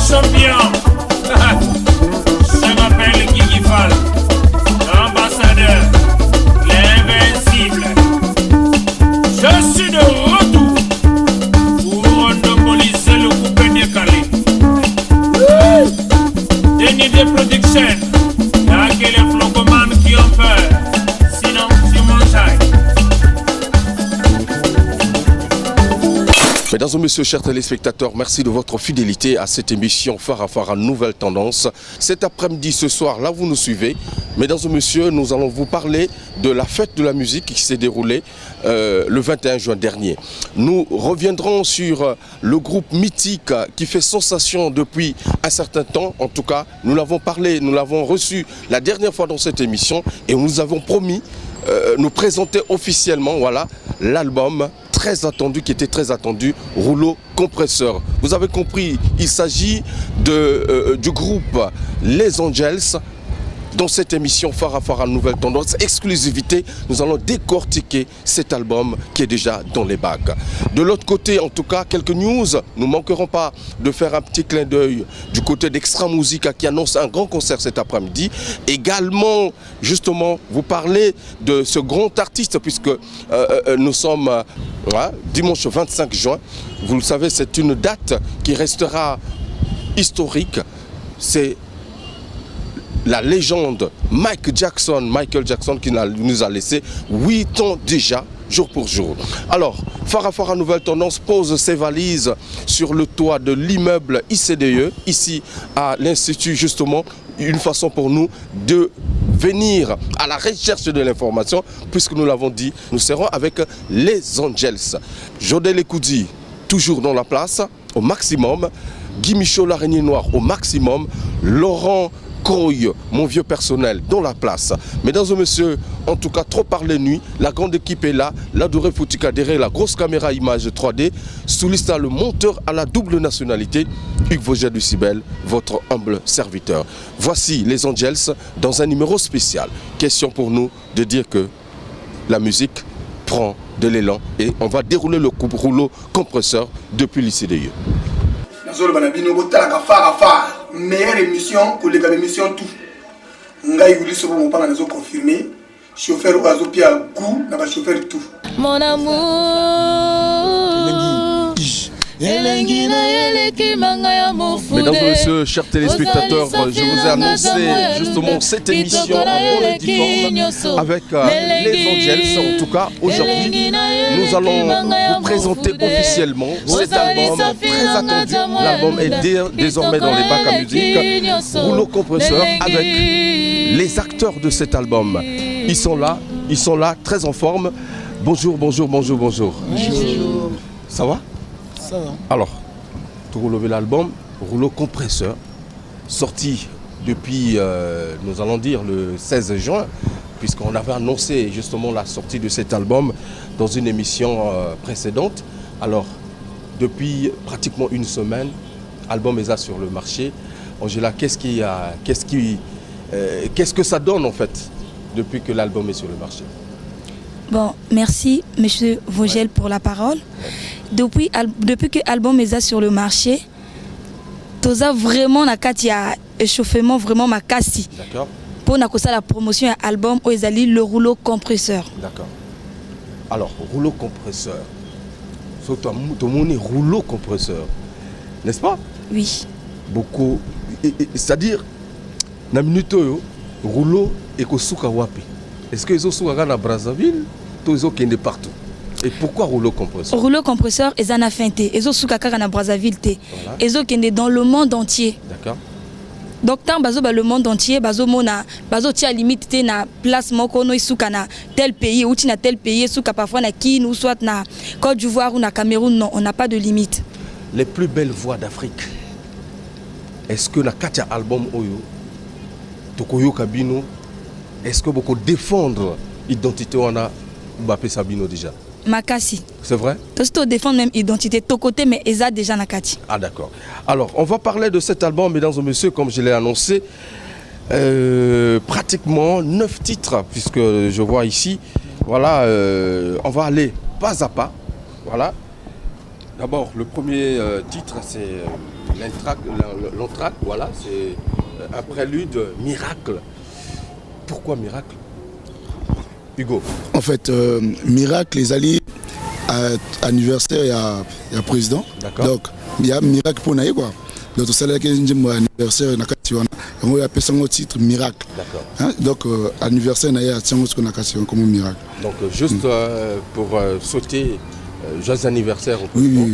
champion. Je m'appelle Guigui Fall, ambassadeur, l'invincible. Je suis de retour pour monopoliser le coupé décalé. Denis de production, y'a que les flocomanes qui ont peur. Sinon, tu manges. Mesdames et messieurs, chers téléspectateurs, merci de votre fidélité à cette émission Phare à Phare à Nouvelle Tendance. Cet après-midi, ce soir, là vous nous suivez. Mesdames et messieurs, nous allons vous parler de la fête de la musique qui s'est déroulée le 21 juin dernier. Nous reviendrons sur le groupe mythique qui fait sensation depuis un certain temps. En tout cas, nous l'avons parlé, nous l'avons reçu la dernière fois dans cette émission et nous avons promis nous présenter officiellement voilà, l'album très attendu, qui était très attendu, Rouleau Compresseur. Vous avez compris, il s'agit du groupe Les Angels. Dans cette émission Phare à Phare à Nouvelle Tendance, exclusivité, nous allons décortiquer cet album qui est déjà dans les bacs. De l'autre côté, en tout cas, quelques news. Nous ne manquerons pas de faire un petit clin d'œil du côté d'Extra Musica qui annonce un grand concert cet après-midi. Également, justement, vous parlez de ce grand artiste puisque nous sommes dimanche 25 juin. Vous le savez, c'est une date qui restera historique. C'est la légende Michael Jackson qui nous a laissé 8 ans déjà, jour pour jour. Alors, Phare à Phare à Nouvelle Tendance pose ses valises sur le toit de l'immeuble ICDE, ici à l'Institut, justement, une façon pour nous de venir à la recherche de l'information, puisque nous l'avons dit, nous serons avec les Angels. Jodel Ekoudi, toujours dans la place, au maximum. Guy Michaud, l'araignée noire, au maximum. Laurent Croy, mon vieux personnel, dans la place. Mesdames et messieurs, en tout cas, trop parlé nuit, la grande équipe est là, l'adoré Foutika derrière la grosse caméra image 3D, sous liste le monteur à la double nationalité, Hugues Vogel du Cibel, votre humble serviteur. Voici les Angels dans un numéro spécial. Question pour nous de dire que la musique prend de l'élan et on va dérouler le rouleau compresseur depuis l'ICDE. Meilleure émission pour les émissions tout. Ngai voulu se vous pas nous confirmer. Chauffeur oiseau pia goût na ba chauffeur tout. Mon amour. Mesdames et messieurs, chers téléspectateurs, je vous ai annoncé justement cette émission en bonne et due forme avec les Angels. En tout cas, aujourd'hui, nous allons vous présenter officiellement cet album très attendu. L'album est désormais dans les bacs à musique. Rouleau compresseur avec les acteurs de cet album. Ils sont là, très en forme. Bonjour. Bonjour. Ça va? Ça va. Alors, pour relever l'album, Rouleau compresseur, sorti depuis, nous allons dire, le 16 juin, puisqu'on avait annoncé justement la sortie de cet album dans une émission précédente. Alors, depuis pratiquement une semaine, l'album est là sur le marché. Angela, qu'est-ce que ça donne en fait depuis que l'album est sur le marché? Bon, merci Monsieur Vogel pour la parole. Depuis que l'album est sur le marché, tout a vraiment un échauffement vraiment ma cassi. D'accord. Pour la promotion de l'album où ils le rouleau compresseur. D'accord. Alors, rouleau compresseur. Surtout tout le monde est rouleau compresseur. N'est-ce pas? Oui. Beaucoup. C'est-à-dire, dans la minute, rouleau et Kosuka Wapi. Est-ce que ils ont à Brazzaville? Ils ont partout. Et pourquoi rouleau compresseur? Rouleau compresseur, ils ont fait. Ils ont à Brazzaville. Ils ont dans le monde entier. D'accord. Donc, tant le monde entier, tia limite na place moko no isuka na tel pays ou na tel pays isuka parfois na Guinée ou soit na Côte d'Ivoire ou na Cameroun, non, on n'a pas de limite. Les plus belles voix d'Afrique. Est-ce que na katia album oyo tokoyo kabino, est-ce que beaucoup défendre l'identité on a Mbappé Sabino déjà? Makasi. C'est vrai? Tout défendre même identité de côté mais Eza déjà nakati. Ah d'accord. Alors on va parler de cet album, mesdames et messieurs, comme je l'ai annoncé, pratiquement 9 titres puisque je vois ici. Voilà, on va aller pas à pas. Voilà. D'abord, le premier titre, c'est l'entracte, voilà, c'est un prélude Miracle. Pourquoi Miracle? Hugo. En fait, Miracle, les alliés, anniversaire, il y a président. D'accord. Donc, il y a Miracle pour nous, quoi. Donc, c'est là que j'ai mon anniversaire, on a appelé ça mon titre Miracle. D'accord. Hein? Donc, anniversaire, il y a comme Miracle. Donc, juste pour sauter, joyeux anniversaire au président,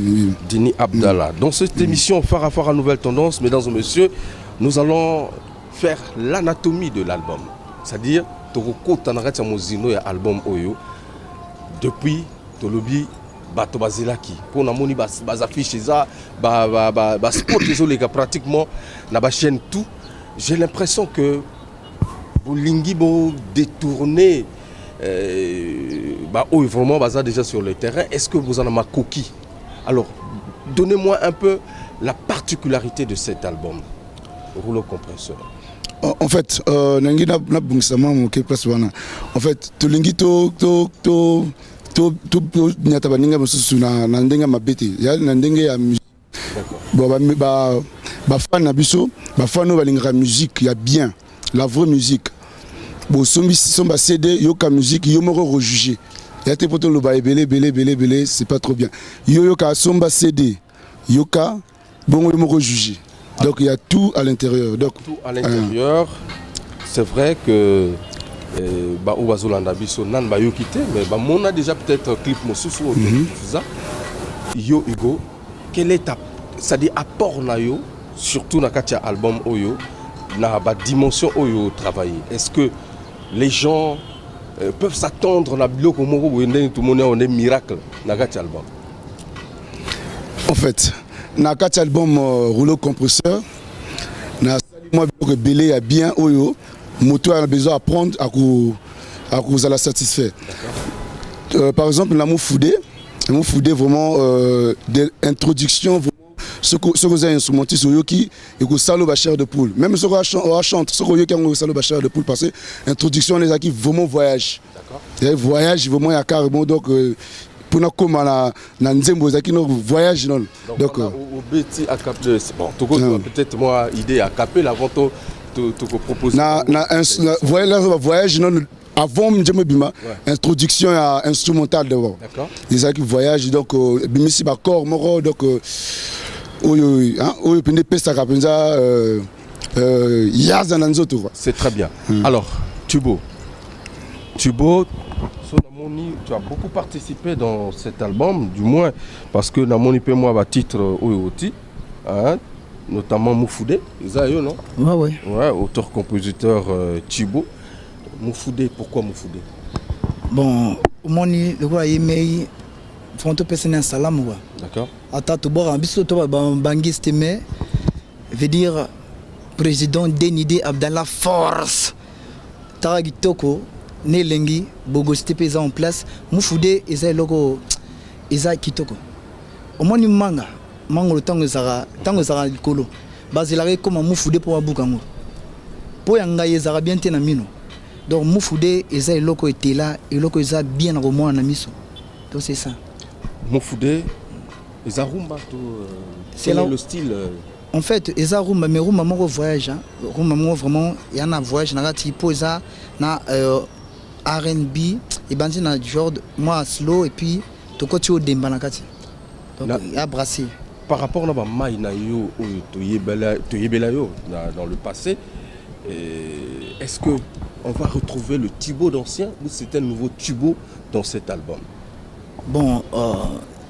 Dini Abdallah. Dans cette émission Phare à Phare à Nouvelle Tendance, mesdames et messieurs, nous allons faire l'anatomie de l'album. C'est-à-dire, Toroko Tanarati Amozino et album Oyo, depuis Tolobi Bato Bazilaki. Pour namoni bas affiches ça, spot les gars pratiquement na ba chaîne tout. J'ai l'impression que Bolingi bo détourné Oyo vraiment baza déjà sur le terrain. Est-ce que vous en avez ma coquille? Alors, donnez-moi un peu la particularité de cet album. Rouleau compresseur. En fait, en fait, musique, il y a bien la vraie musique. Bon, somba CD, yoka musique, yomoro rejugé. Il y a des potes le bail belé, c'est pas trop bien. Yoka somba CD, yoka bon yomoro rejugé. Donc il y a tout à l'intérieur. Donc tout à l'intérieur. C'est vrai que on a déjà peut-être clip Yo Hugo, quel est ça dit apport na yo surtout dans le album Oyo na ba dimension Oyo travailler. Est-ce que les gens peuvent s'attendre na biloko moko boyende tout monde on est miracle na album? En fait, na album rouleau compresseur na moi que belé a bien Oyo moto a besoin d'apprendre à cause à la satisfaire. Par exemple, l'amour foudé vraiment des introductions, ce que vous avez instrumenté sur Yoki et que salo bachère de poule. Même ce qu'on chante, ce qu'on Yoki salo bachère de poule parce que introduction les acquis vraiment voyage. D'accord. Voyage vraiment il y a carrément donc pour nous comme na nzembo zaki no voyage non. Donc au beti à cap de bon peut-être moi idée à caper avant to proposer. Voyage non. Avant Bima, introduction à instrumental d'abord. D'accord. Les gens qui voyagent donc Bimisi Bakor Moro donc c'est très bien. Alors Tubo, tu as beaucoup participé dans cet album, du moins parce que Namoni pe moi va titre Oyoti, notamment Moufoudé, Isayo non? Ouais, auteur-compositeur Tubo. Moufoudé, pourquoi Moufoudé? Bon, moni le quoi yemei fonto pesene salam wa. D'accord. Ata to bora biso to bangiste mais veut dire président Denide Abdallah Force. Taragi toko ne lengi bogo stepeza en place Moufoudé eza logo eza kitoko. Omoni manga le tango zara likolo. Bazilare comme Moufoudé pour abukango. Po yanga yezara bien te na mino. Donc Moufoudé eza eloko était là et eloko eza bien remonté na miso. Donc c'est ça. Moufoudé eza rumba to c'est le style en fait eza rumba mais rumba moko voyage rumba moko vraiment il y a un voyage na tipo eza na R&B et bandi na genre moi slow et puis to côté au demba na kati. Donc il y a brassé. Par rapport na ba mai na yo to yebela yo dans le passé est-ce que on va retrouver le Thibaut d'ancien ou c'est un nouveau Thibaut dans cet album? Bon,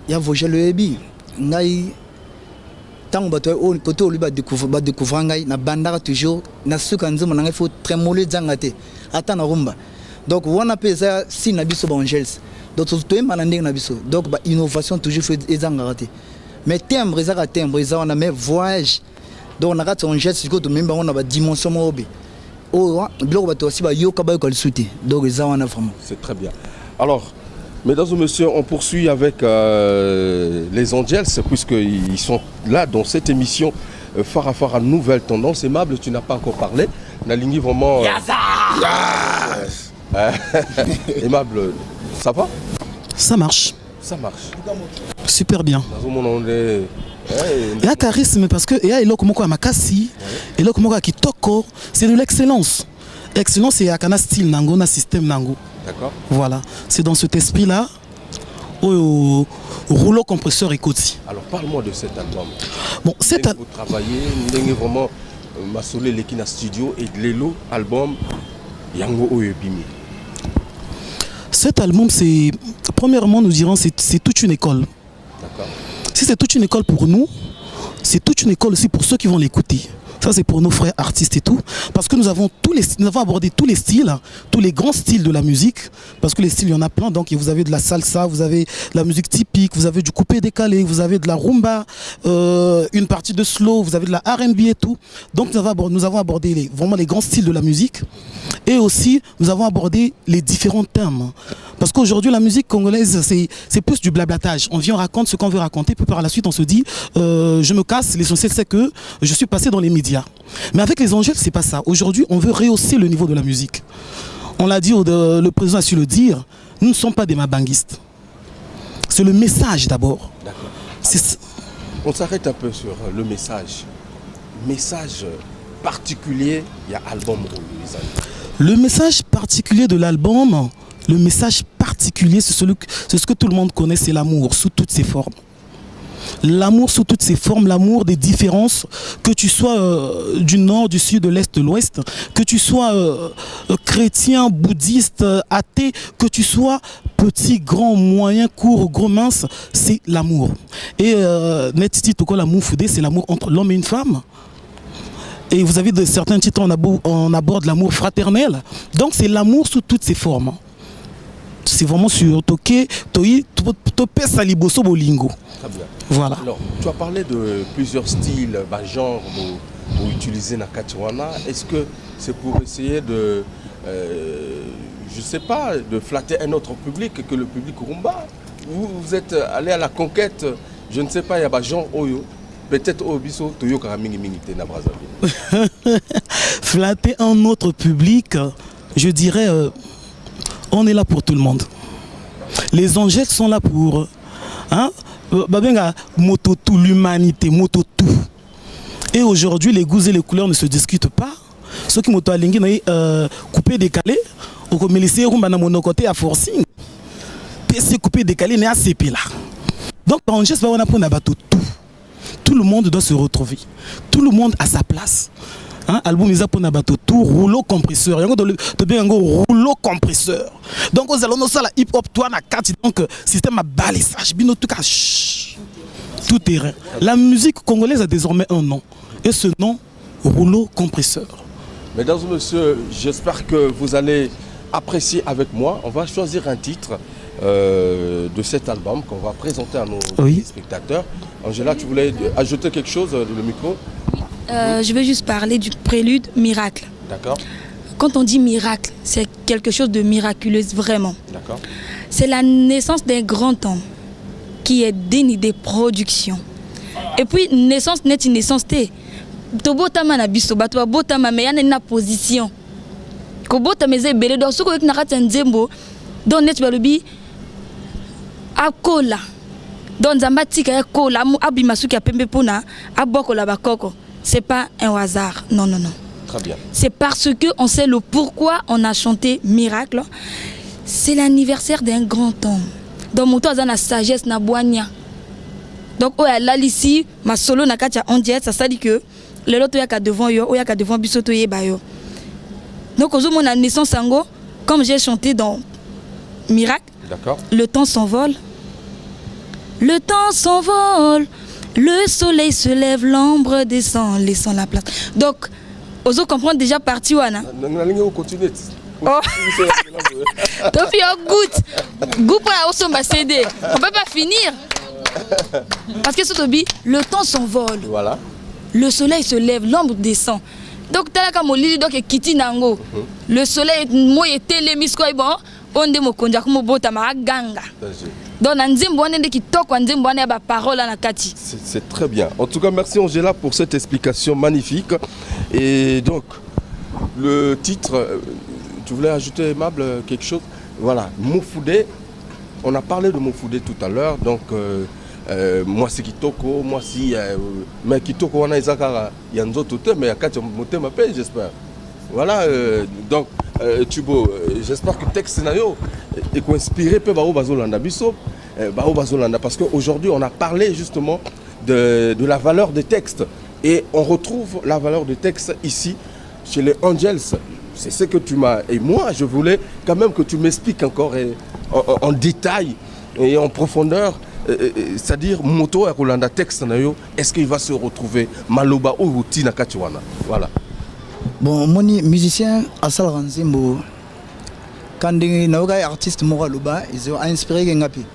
il y a Vogel le Ebi. Ngai, tant que tu côté où il découvrir ngai na bandara toujours na sukanzo mananga faut très molé zangate. Attends na rumba. Donc on appelle ça si na biso Angels. Donc tout est manandé na biso. Donc ba innovation toujours fait ezangate. Mais timbre ça on a mais voyage. Donc on a raté Angels jusqu'au même on a ba dimension mobi. C'est très bien. Alors, mesdames et messieurs, on poursuit avec les Angels, puisqu'ils sont là dans cette émission Phare à Phare à Nouvelle Tendance. Aimable, tu n'as pas encore parlé. Nalingui vraiment. Aimable, ça va? Ça marche. Ça marche. Super bien. Il Il y a charisme parce que il y a Eloko Moko Amakasi, Eloko Moko Kitoko, c'est de l'excellence. Excellence, c'est un style nango, un système nango. D'accord. Voilà, c'est dans cet esprit-là. Au rouleau compresseur et Koti. Alors parle-moi de cet album. Bon, cet album. Vous travaillez, vraiment Masolé Lekina Studio et Lelo album Yango Oyebimi. Cet album, c'est premièrement, nous dirons, c'est toute une école. D'accord. Si c'est toute une école pour nous, c'est toute une école aussi pour ceux qui vont l'écouter. Ça, c'est pour nos frères artistes et tout. Parce que nous avons abordé tous les styles, tous les grands styles de la musique. Parce que les styles, il y en a plein. Donc, vous avez de la salsa, vous avez de la musique typique, vous avez du coupé décalé, vous avez de la rumba, une partie de slow, vous avez de la R&B et tout. Donc, nous avons abordé vraiment les grands styles de la musique. Et aussi, nous avons abordé les différents thèmes. Parce qu'aujourd'hui, la musique congolaise, c'est plus du blablatage. On vient, on raconte ce qu'on veut raconter, puis par la suite, on se dit, je me casse, l'essentiel, c'est que je suis passé dans les médias. Mais avec les Angèles, c'est pas ça. Aujourd'hui, on veut rehausser le niveau de la musique. On l'a dit, le président a su le dire, nous ne sommes pas des mabanguistes. C'est le message d'abord. On s'arrête un peu sur le message. Message particulier, il y a album. Le message particulier de l'album, le message particulier, c'est ce que tout le monde connaît, c'est l'amour sous toutes ses formes. L'amour sous toutes ses formes, l'amour des différences, que tu sois du nord, du sud, de l'est, de l'ouest, que tu sois chrétien, bouddhiste, athée, que tu sois petit, grand, moyen, court, gros, mince, c'est l'amour. Et Netiti Toko, l'amour foudé, c'est l'amour entre l'homme et une femme. Et vous avez certains titres, on aborde l'amour fraternel. Donc c'est l'amour sous toutes ses formes. C'est vraiment sur Toké, Toi, Topé, Saliboso, Bolingo. Très bien. Voilà. Alors, tu as parlé de plusieurs styles, genres pour utiliser na Katiwana. Est-ce que c'est pour essayer de, je sais pas, de flatter un autre public que le public rumba? Vous êtes allé à la conquête, je ne sais pas, il y a genre Oyo. Peut-être au biso Toyo Karamingi Mingite na Brazzaville. Flatter un autre public, je dirais, on est là pour tout le monde. Les Angèles sont là pour moto tout, l'humanité, moto tout. Et aujourd'hui, les goûts et les couleurs ne se discutent pas. Ceux qui moto alingi coupé décalé, au comme les rumba na monocoté à forcing. PC coupé décalé n'est assez là. Donc par Angèle, on a pour nabato tout. Tout le monde doit se retrouver. Tout le monde a sa place. Album Isa pour Nabato, tout rouleau compresseur. Il y a un rouleau compresseur. Donc, aux allons ça la hip hop, toi, na carte, donc système à balissage, bino tout cas, tout terrain. La musique congolaise a désormais un nom. Et ce nom, rouleau compresseur. Mesdames et messieurs, j'espère que vous allez apprécier avec moi. On va choisir un titre de cet album qu'on va présenter à nos spectateurs. Angela, tu voulais ajouter quelque chose, le micro? Je vais juste parler du prélude Miracle. D'accord. Quand on dit miracle, c'est quelque chose de miraculeux, vraiment. D'accord. C'est la naissance d'un grand homme qui est digne des productions. Et puis, naissance n'est une naissance. Tobotama na biso, bato botama mais yana na position. Ko botama ze belé donc soko na kati nzembo donc net balobi akola. Donc Zambatika ya kola abimasuki apembe pona abokola bakoko. C'est pas un hasard. Non, non, non. Très bien. C'est parce qu'on sait le pourquoi on a chanté Miracle. C'est l'anniversaire d'un grand homme. Donc, mon toit a la sagesse na boania. Donc, oh, là, ici, ma solo na katia on dirait, ça dit que le lot yaka devant yo, ou yaka devant bisoto ye bayo. Donc, au moment de la naissance sango, comme j'ai chanté dans Miracle, le temps s'envole. Le temps s'envole. Le soleil se lève, l'ombre descend, laissant la place. Donc, Ozo comprend déjà partie wana. On continue. Oh. Donc, il y a goût pour la hausse CD. On ne peut pas finir. Parce que ce le temps s'envole. Voilà. Le soleil se lève, l'ombre descend. Donc, tu as la donc Kiti Nango. Le soleil, moi, est télémis quoi bon. On dit mokonja comme bota ma ganga. Donc c'est très bien. En tout cas, merci Angela pour cette explication magnifique. Et donc, le titre, tu voulais ajouter, Mable, quelque chose? Voilà, Mofoudé. On a parlé de Mofoudé tout à l'heure. Donc, moi c'est kitoko, moi si mais kitoko wana ezaka ya nzoto te mais yakati motema pe j'espère. Voilà donc Tubo, j'espère que texte nayo est inspiré peu bao bazolanda biso bao bazolanda parce qu'aujourd'hui on a parlé justement de la valeur des textes et on retrouve la valeur des textes ici chez les Angels. C'est ce que tu m'as et moi je voulais quand même que tu m'expliques encore en détail et en profondeur. C'est-à-dire moto ya kolanda texte nayo est-ce qu'il va se retrouver maloba ou tina katiwana voilà. Bon moni musicien asal ranzimbo quand naoga artiste moko loba ils ont inspiré ngapi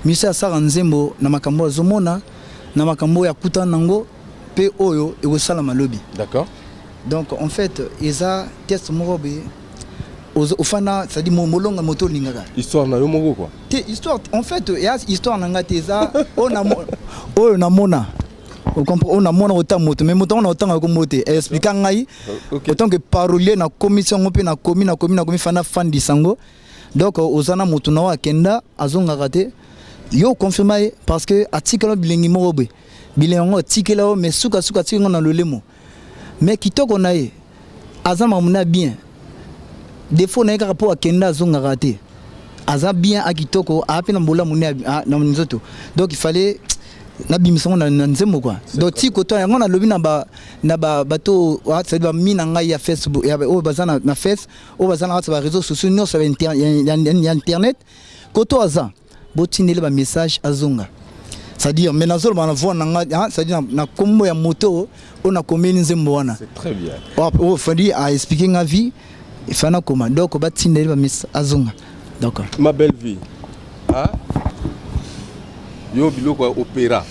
musicien asal ranzimbo na makambo azomona na makambo ya kuta nango pe oyo e sala malobi. D'accord. Donc en fait eza test moko be au fana ça dit molonga moto lingaka histoire na yo moko quoi histoire en fait ya histoire nanga teza on a mona on comprend on a mona autant moto mais moto on a autant ko moto expliquer ngai autant que parolier na commission ngope na komi fana fan di sango donc ozana moto na wa kenda azonga raté yo confirmer parce que article bilingi morobe bilingo article mais suka tingo na lolemo mais kitoko na ye azama mona bien des fois na rapport à kenda zonga raté aza bien à kitoko a peine mbola mona na nzoto donc il fallait na bimisongo na nzembo quoi donc tiko to yango na lobi na ba bato ça doit mina ngai ya Facebook ya o bazana na face o bazana na réseaux sociaux non sur internet koto aza botinele ba message azonga c'est-à-dire menazol bana voix nanga c'est-à-dire na kombo ya moto on a combien nzembo wana c'est très bien o fandi a expliquer nga vie il fana comment donc batinele ba message azonga d'accord ma belle vie hein yo biloko opéra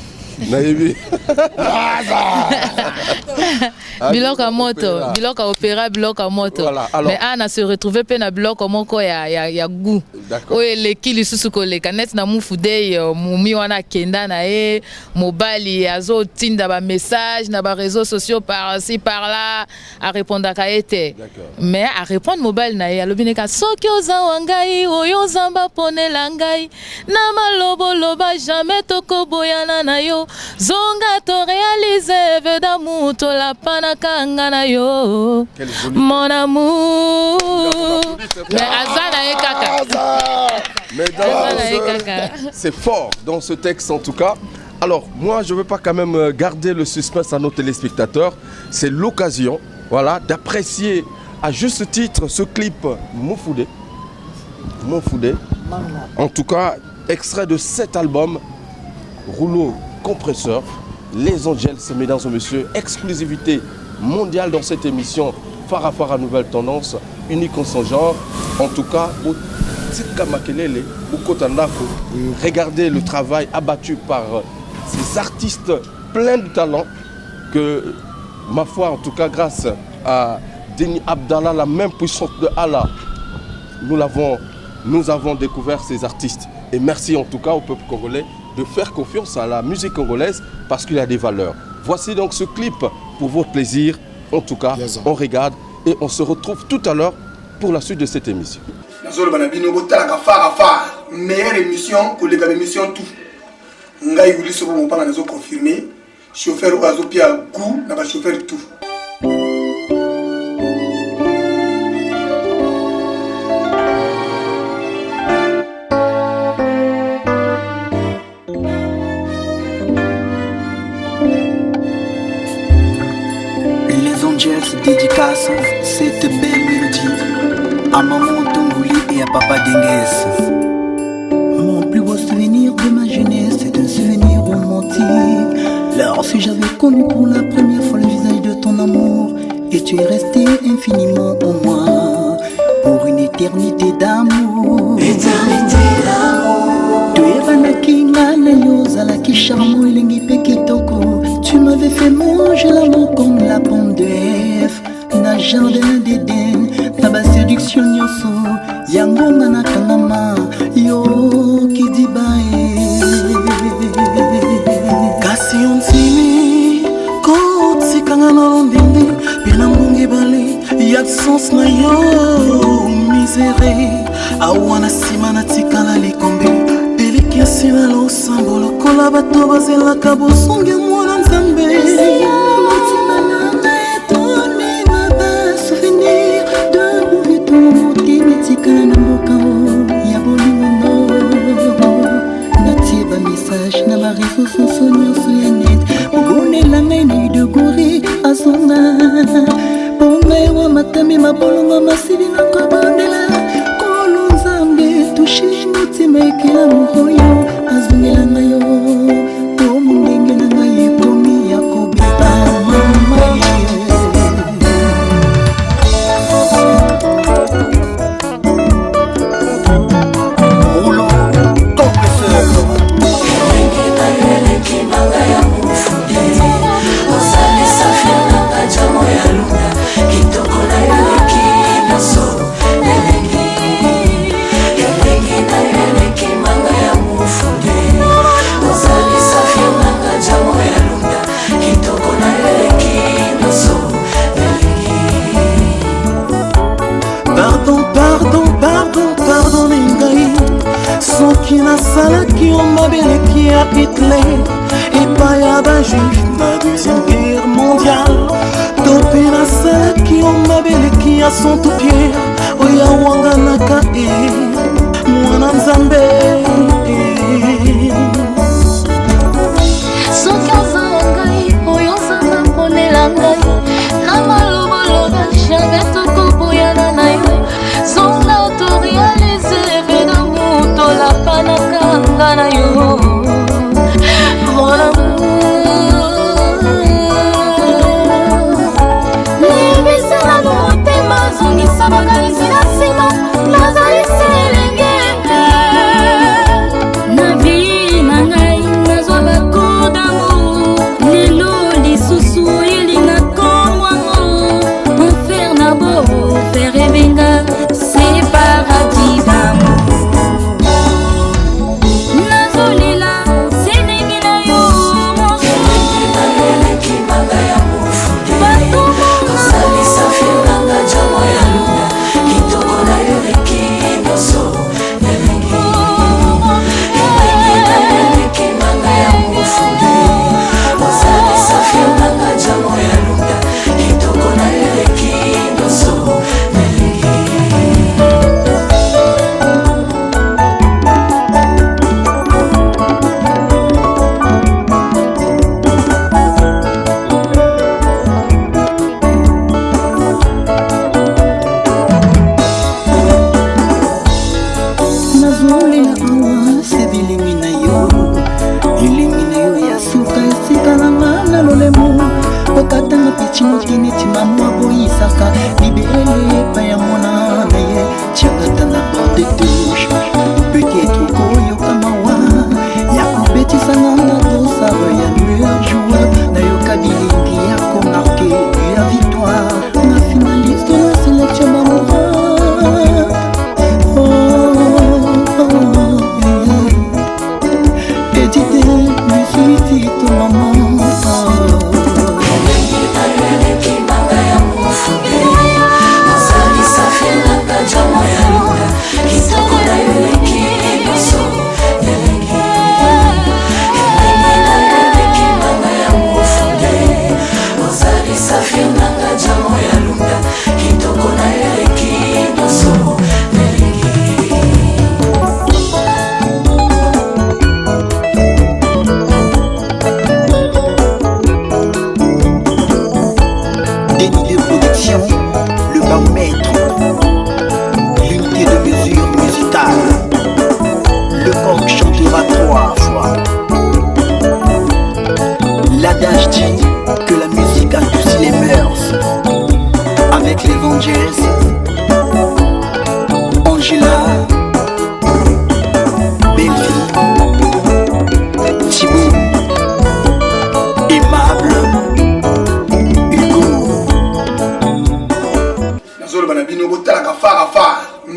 nayebi biloko moto biloko opéra biloko moto voilà, mais ana se retrouver pe na biloko moko ya goût oye leki lisusu koleka net na mufude mumi wana kenda na e mobali azo tinda ba message na ba réseaux sociaux par ci par là a répondre ka ete mais a répondre mobile na e alobineka soki oza wangai oyo zamba ponela ngai na malobo loba jamais tokoboyana na yo zonga to réaliser vœu d'amour to la panakanga na yo mon amour mais azana e kaka c'est fort dans ce texte en tout cas. Alors moi je ne veux pas quand même garder le suspense à nos téléspectateurs. C'est l'occasion voilà, d'apprécier à juste titre ce clip Mofoudé. En tout cas, extrait de cet album, rouleau compresseur, Les Angels, mesdames et messieurs, exclusivité mondiale dans cette émission Farafara Nouvelle Tendance, unique en son genre. En tout cas, regardez le travail abattu par ces artistes pleins de talent que, ma foi, en tout cas, grâce à Denis Abdallah, la même puissance de Allah, nous avons découvert ces artistes. Et merci en tout cas au peuple congolais de faire confiance à la musique congolaise parce qu'il y a des valeurs. Voici donc ce clip pour votre plaisir. En tout cas, on regarde et on se retrouve tout à l'heure pour la suite de cette émission. Meilleure émission que les émissions tout. Ngai Willy Sobo mon pas confirmé. Chauffeur oiseau pia goût n'a pas chauffeur tout. Les Angels dédicacent cette belle mélodie à maman Tongouli et à papa Dengues. Mon plus beau souvenir de ma jeunesse est un souvenir romantique. Lorsque j'avais connu pour la première fois le visage de ton amour, et tu es resté infiniment en moi pour une éternité d'amour. Éternité d'amour. Tu es Vanakinga Nayoza qui charmant elengi pekitoko. Tu m'avais fait manger l'amour comme la pomme de Ève. Na jardin d'Éden, na ba séduction nyoso. Yangonga na kangama, yo ki di bae. Kasi onsimi, kotsi kanga na londindi. Pena mbongi bale, yabsence na yo miséré. Awana sima na tikala likombe. Peliki kasi na losambo lokola bato bazelaka bosonge mwana nzambe motima nanga etoni na basouvenir de bourito motema etikala na mboka ya bolingono natie bamessage na bareseau soso nyonso ya net mobonela ngai na idegori azonga mpo ngai wa matami mabolongo masili na kobondela kolo nzambe tushe motima ekela mohoyo azongela ngai yo po mondenge na ngai ekomi ya kobeba mama roulo compresseur soki nasalaki yo mabeleki ya Hitler epai ya bajuif na deuxième guerre mondiale to mpe nasalaki yo mabeleki ya santo pierre oyo awanganaka mwana nzambe soki ozala ngai oyo ozala mponela ngai na maloboloba jamais tokoboyana na yo zonga otorialize tolapanakanga na yo mon amour nibisela motema zongisa bakanisi na nsima nazali selenge na vi na ngai nazwa bacour d'amour lelo lisusu elinga komwango enfer na bo fer ebenga c'est paradis d'amour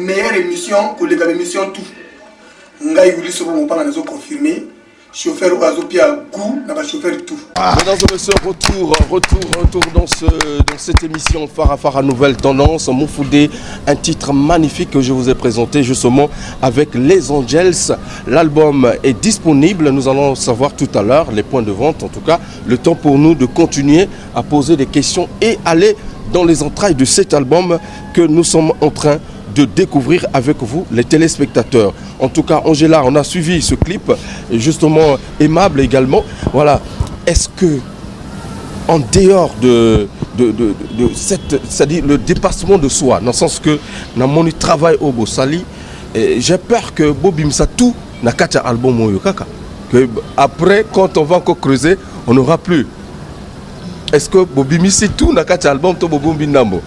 meilleure émission que les émissions tout ngai uli sobo mopanga nazo confirmer chauffeur ou azopia goût na ba chauffeur tout. Mesdames et messieurs, retour dans cette émission Farafara Nouvelle Tendance. Moufoudé, un titre magnifique que je vous ai présenté justement avec Les Angels. L'album est disponible, nous allons savoir tout à l'heure les points de vente. En tout cas, le temps pour nous de continuer à poser des questions et aller dans les entrailles de cet album que nous sommes en train de découvrir avec vous, les téléspectateurs. En tout cas, Angela, on a suivi ce clip, justement aimable également. Voilà. Est-ce que, en dehors de cette, c'est-à-dire le dépassement de soi, dans le sens que dans mon travail au Bossali, j'ai peur que Bobim tout n'a qu'à album au Kaka. Que après, quand on va encore creuser, on n'aura plus. Est-ce que Bobim c'est tout n'a qu'à album to Bobim Binambo?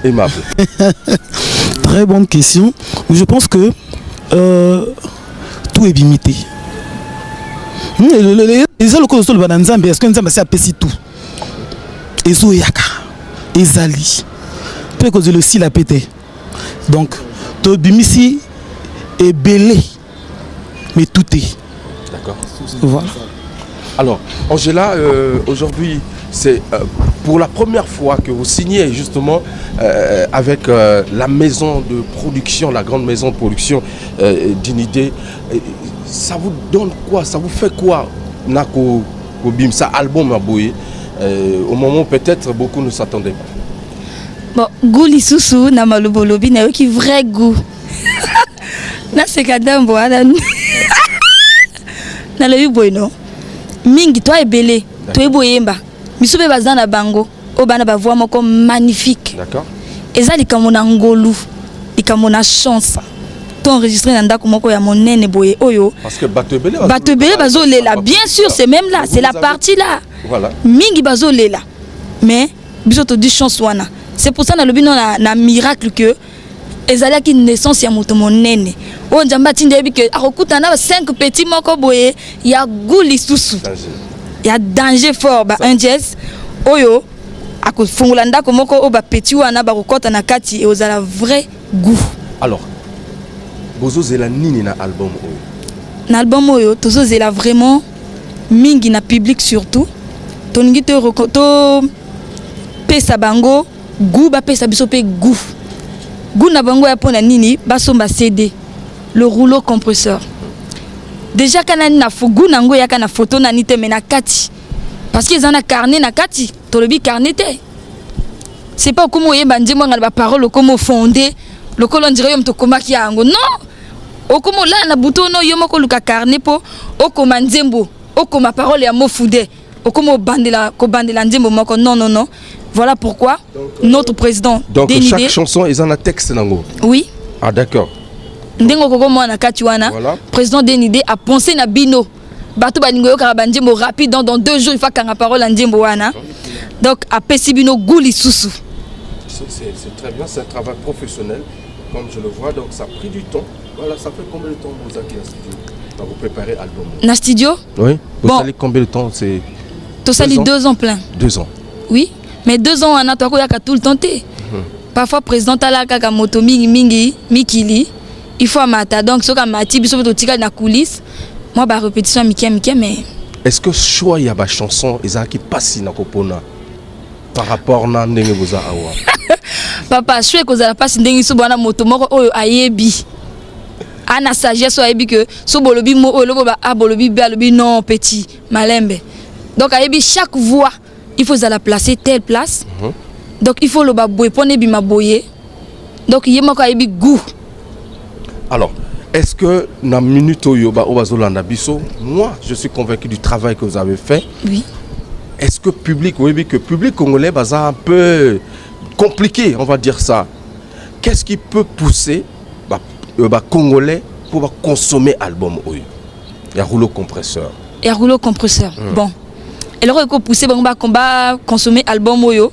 Aimable. Très bonne question. Je pense que tout est limité. Les autres choses sont le bananzambe. Est-ce que nous avons apprécié tout? Ezo yaka, ezali. Peut que le style a pété. Donc, tout bimisi est belé, mais tout est. D'accord. Voilà. Alors, Angela, aujourd'hui, c'est pour la première fois que vous signez justement avec la maison de production, la grande maison de production d'Inidé. Ça vous donne quoi? Ça vous fait quoi? Nako Bim, ça album à Boye. Au moment où peut-être beaucoup ne s'attendaient pas. Bon, goût lisusu na malobolobi na yoki vrai goût. Na sekadambo ana. Na le boy non. Mingi toi ebele, toi eboyemba. Misube bazana bango, obana ba voix moko magnifique. D'accord. Eza likamona ngolu, likamona chance. To enregistré na ndako moko ya monene boye oyo. Parce que Batebele bazo lela, bien sûr, c'est même là, c'est la partie là. Voilà. Mingi bazo lela. Mais biso to di chance wana. C'est pour ça na lobi na miracle que ezala ki naissance ya moto monene. O njamba tindebi que akokuta na 5 petits moko boye ya gouli susu. Il y a danger fort ba Angels oyo akofungula ndako moko o ba petit wana ba kokota na kati et ozala vrai goût. Alors bozo zela nini na album oyo? Na album oyo tozo zela vraiment mingi na public surtout. Toningi to pesa bango goût ba pesa biso pe goût. Goût na bango ya pona nini basomba CD le rouleau compresseur. Déjà quand na fogu nango ya kana photo na nite mena kati parce qu'ils en a carnet na kati to le bi carnet te. C'est pas comme yeba ndimo ngala ba parole comme fondé le colon dirait yom to komaki yango non o comme là na bouton no yomo ko luka carnet po o koma nzembo o koma parole ya mofude o comme bandela ko bandela nzembo moko non. Voilà pourquoi notre président donc chaque chanson ils en a texte nango. Oui. Ah d'accord. Ndengo koko mwana kati wana président Denidé a pensé na bino bato baningo yoka banjembo rapide dans 2 jours il faut kanga parole en njembo wana donc a pesi bino gouli susu. C'est très bien, c'est un travail professionnel comme je le vois, donc ça a pris du temps. Voilà, ça fait combien de temps vous êtes en studio pour vous préparer l'album? Na studio? Oui. Vous savez combien de temps? C'est to sali 2 ans plein. 2 ans. Oui, mais 2 ans wana to ko yaka tout le temps té. Parfois président ala kaka moto mingi mikili. Il faut amata donc ce comme mati biso to tika na coulisse. Moi ba répétition miké mais est-ce que choix ya ba chanson ezaki pasi na kopona par rapport na ndenge boza awa? Papa choix ko za pasi ndenge so bana moto moko oyo ayebi. Ana sagesse ayebi que so bolobi mo oyo lobo ba abolobi ba lobi non petit malembe. Donc ayebi chaque voix il faut la placer telle place. Donc il faut le ba boye pone bi ma boye. Donc yema ko ayebi goût. Alors, est-ce que dans minute Yoba Obazolanda Bisso, moi je suis convaincu du travail que vous avez fait. Oui. Est-ce que public congolais est un peu compliqué, on va dire ça. Qu'est-ce qui peut pousser Congolais pour consommer l'album Oyo? Il y a rouleau compresseur. Il y a rouleau compresseur. Bon. Et alors il faut pousser combat consommer l'album Oyo.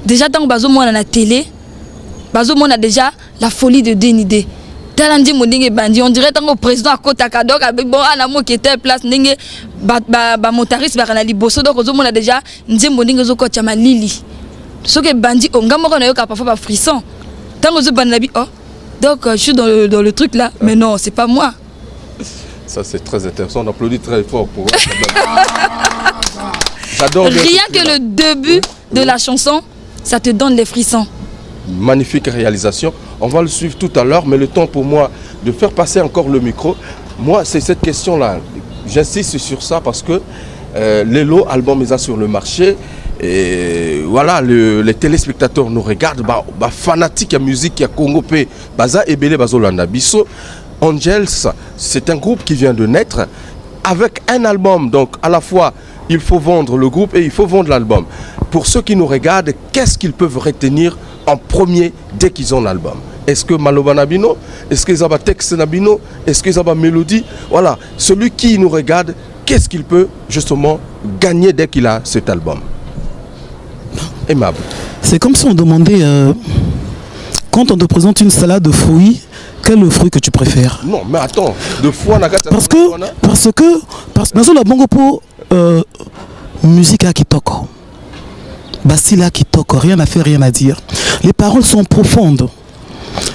Déjà dans bazo moi na télé, bazo moi a déjà la folie de Denidé. Talandi mondinge bandi on dirait tango président akotaka donc bon ana mo qui était place ndenge ba motariste ba kana liboso donc ozo mona déjà nzembo ndenge zo kocha malili soke bandi onga moko na yoka parfois ba frisson tango zo bandi oh donc je suis dans le truc là mais non c'est pas moi Ça c'est très intéressant, on applaudit très fort pour J'adore. Rien que le début de la chanson, ça te donne les frissons. Magnifique réalisation. On va le suivre tout à l'heure, mais le temps pour moi de faire passer encore le micro. Moi, c'est cette question-là. J'insiste sur ça parce que Lelo, album est sur le marché. Et voilà, les téléspectateurs nous regardent. Fanatique à musique, à Congo P, Baza Ebele Bazolanda Bisso. Angels, c'est un groupe qui vient de naître avec un album. Donc, à la fois, il faut vendre le groupe et il faut vendre l'album. Pour ceux qui nous regardent, qu'est-ce qu'ils peuvent retenir en premier dès qu'ils ont l'album? Est-ce que Maloba Nabino? Est-ce qu'ils ont un texte Nabino? Est-ce qu'ils ont une mélodie? Voilà, celui qui nous regarde, qu'est-ce qu'il peut justement gagner dès qu'il a cet album? Aimable. C'est comme si on demandait, quand on te présente une salade de fruits, quel est le fruit que tu préfères? Non, mais attends, de fois parce que dans la bongo pour musique à Kitoko, Basila Kitoko, rien à faire, rien à dire. Les paroles sont profondes.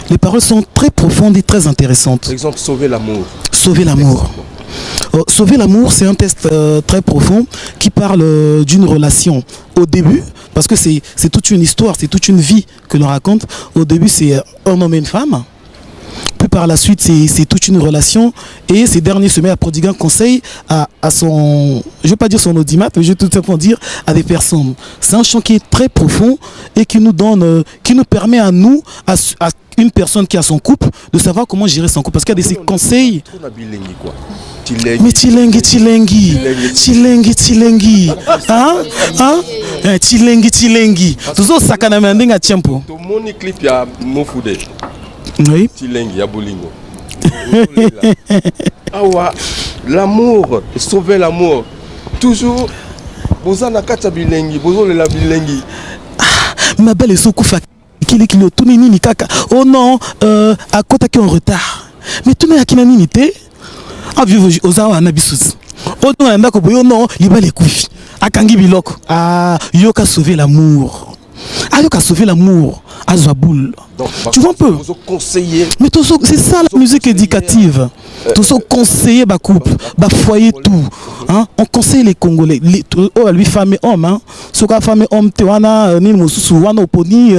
Les paroles sont très profondes et très intéressantes. Par exemple, sauver l'amour. Sauver l'amour. Sauver l'amour, c'est un texte très profond qui parle d'une relation. Au début, parce que c'est toute une histoire, c'est toute une vie que l'on raconte. Au début, c'est un homme et une femme. Puis par la suite, c'est toute une relation. Et ces derniers semaines, à prodiguer un conseil à son, je ne vais pas dire son audimat, mais je vais tout simplement dire à des personnes. C'est un chant qui est très profond et qui nous donne, qui nous permet à nous, à une personne qui a son couple, de savoir comment gérer son couple. Parce qu'il y a des conseils. Mais Tilengi. Hein? Tilengi. Toujours sakana mendinga tiempo. Ton moni clip ya Mofude. Oui. Tilengi ya bolingo. Awa, l'amour, sauver l'amour. Toujours bozana kata bilengi, bozolela bilengi. Ma belle est sokufa kili tout nini kaka. Oh non, à côté qui en retard. Mais tout n'est à qui nini té. Ah vive ozawa na bisuzi. Oto na ndako boyo non, libale kufi. Akangi biloko. Ah, yoka sauver l'amour. Ah yoka sauver l'amour. Azaboul. Tu vois un peu. Mais c'est ça la musique éducative. Tout ça conseiller ba couple, ba foyer tout. Hein? On conseille les Congolais. Oh lui femme et homme hein. Soka femme et homme te wana ni mosusu wana oponi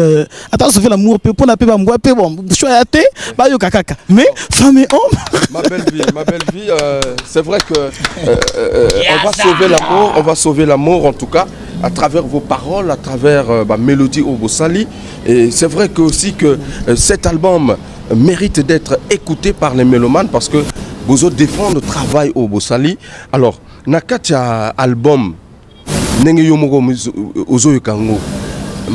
attends sauver l'amour pe pour na pe ba mwa pe bon choyate ba yoka kaka. Mais femme et homme. Ma belle vie c'est vrai que on va sauver l'amour en tout cas à travers vos paroles, à travers Mélodie Obosali. Et c'est vrai que aussi que cet album mérite d'être écouté par les mélomanes parce que Bozo défend le travail au Bossali. Alors, Nakatia album Nenge Yomoro Ozo Kango,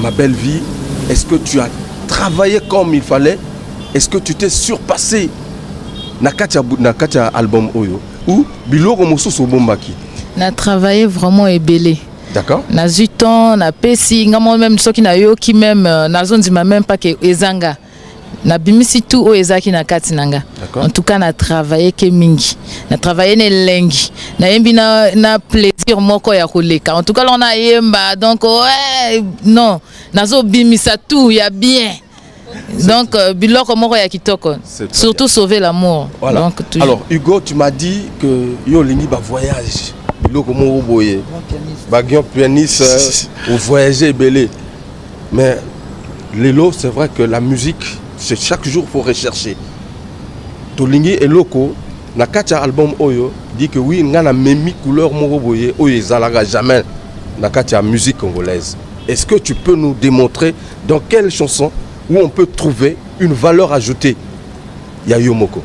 ma belle vie, est-ce que tu as travaillé comme il fallait? Est-ce que tu t'es surpassé? Nakatia album Oyo ou Biloko Mosusu Bombaki? Na travaillé vraiment ébélé. D'accord. Na zuton, na pesi, ngamo même ceux qui na yo qui même na zone di même pas que ezanga. Na bimisi tout o ezaki na katinanga. En tout cas na travaillé ke mingi. Na travaillé ne lengi. Na yembi na plaisir moko ya koleka. En tout cas on a yemba donc ouais non, na zo bimisa tout ya bien. Donc biloko moko ya kitoko. Surtout sauver l'amour. Voilà. Donc alors Hugo, tu m'as dit que yo lingi ba voyage. Biloko boye bagion pianiste ou voyager belé. Mais Lelo, c'est vrai que la musique c'est chaque jour faut rechercher. Tolingi et Loko na katia album Oyo dit que oui ngana memi couleur moko boye oyo ezalaga jamais na katia musique congolaise. Est-ce que tu peux nous démontrer dans quelle chanson où on peut trouver une valeur ajoutée ya Yomoko?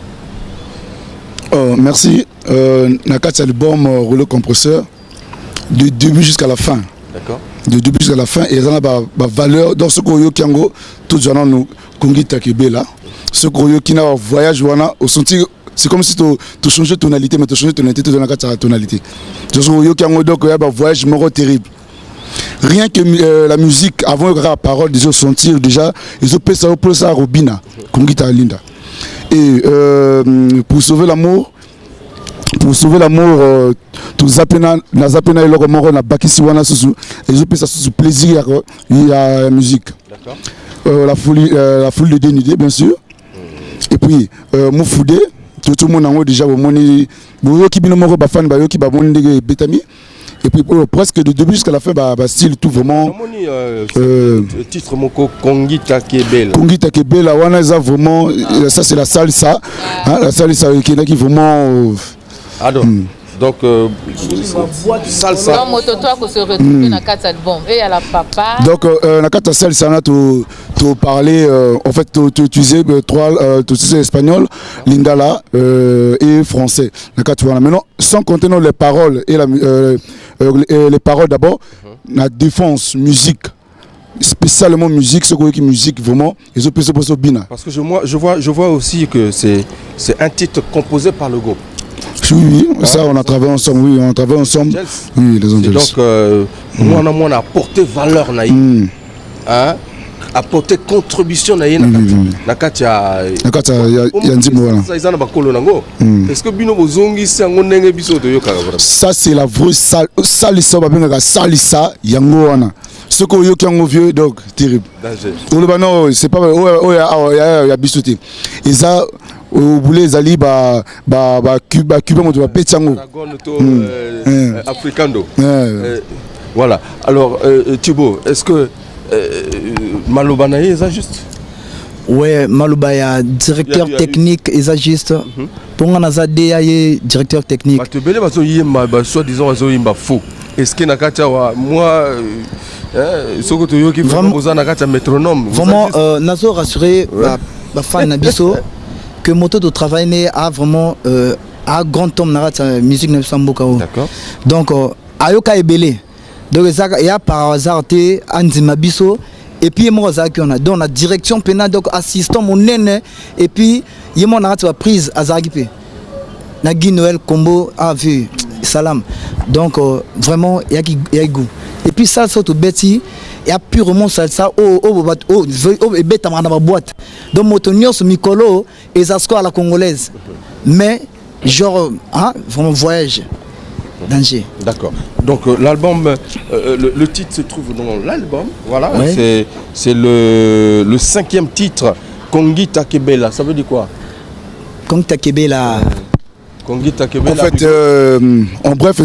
Merci. Nakati album rouleau compresseur de début jusqu'à la fin. D'accord. De début jusqu'à la fin et ça a ma valeur dans ce qu'on y a tout genre nous Kongi Takebe là. Ce qu'on y a voyage wana au senti c'est comme si tu changeais de tonalité mais tu changeais de tonalité tu donnes la tonalité. Ce qu'on y a donc il y a un voyage mort terrible. Rien que la musique avant la parole déjà sentir déjà ils ont fait ça Robina Kongi Talinda. Et pour sauver l'amour, tout zapena et le moro na bakisi wana susu et je peux ça sous plaisir il y a la musique. D'accord. La foule de Denidé bien sûr. Et puis Moufoude tout le monde a déjà au moni qui bino moko ba fan ba yo qui ba moni de Betami. Et puis presque de début jusqu'à la fin, style tout vraiment. Titre moko Kongita Kebela. Kongita Kebela, wana ça vraiment, ça c'est la salsa, la salsa qui est vraiment. Donc salsa. Donc moto-toi que se retrouver dans quatre albums et à la papa. Donc dans quatre salsa là tu parlais en fait tu utilisais tu espagnol, lingala et français. D'accord, tu vois maintenant sans compter les paroles et les paroles d'abord, la défense musique. Spécialement musique, c'est quoi qui musique vraiment ils ont plus bien. Parce que je vois aussi que c'est un titre composé par le groupe. Oui, ça on a travaillé ensemble, oui, on a travaillé ensemble. Oui, les Angels. Donc moi on a apporté valeur naï. Apporter contribution naï nakatia est-ce que bino bozongi sango ndenge biso to yoka ça c'est la vraie salisa babengaka salisa yango wana ce que yoki yango vieux donc terrible danger c'est pas ya bisoté et ça au boulet zali ba cuba moto ba petsango africando voilà alors Thibaut est-ce que Maloba naïe est ça juste? Ouais, Maloba est directeur technique est ça juste. Pour on a ça directeur technique. Tu belle baso yemba soit disons baso yemba faux. Est-ce que nakatia moi ce que tu yoki vraiment nakatia métronome. Vraiment nazo rassurer ba fan nabiso que moto de travail a vraiment a grand homme nakatia musique na samboka. D'accord. Donc ayoka ebele. Donc il y a par hasard Anzima Bisso et puis moi on a dans la direction pénale donc assistant mon nene et puis il y a mon prise à Zagipé na Guy Noël combo a vu salam donc vraiment il y a goût et puis ça surtout Betty il y a purement salsa et bêta dans ma boîte donc motonio ce Mikolo et ça à la congolaise mais genre vraiment voyage danger. D'accord. Donc l'album, le titre se trouve dans l'album. Voilà. Ouais. C'est le 5e titre, Kongita Kebela. Ça veut dire quoi? Kongita Kebela. Kongita Kebela. En fait, en bref,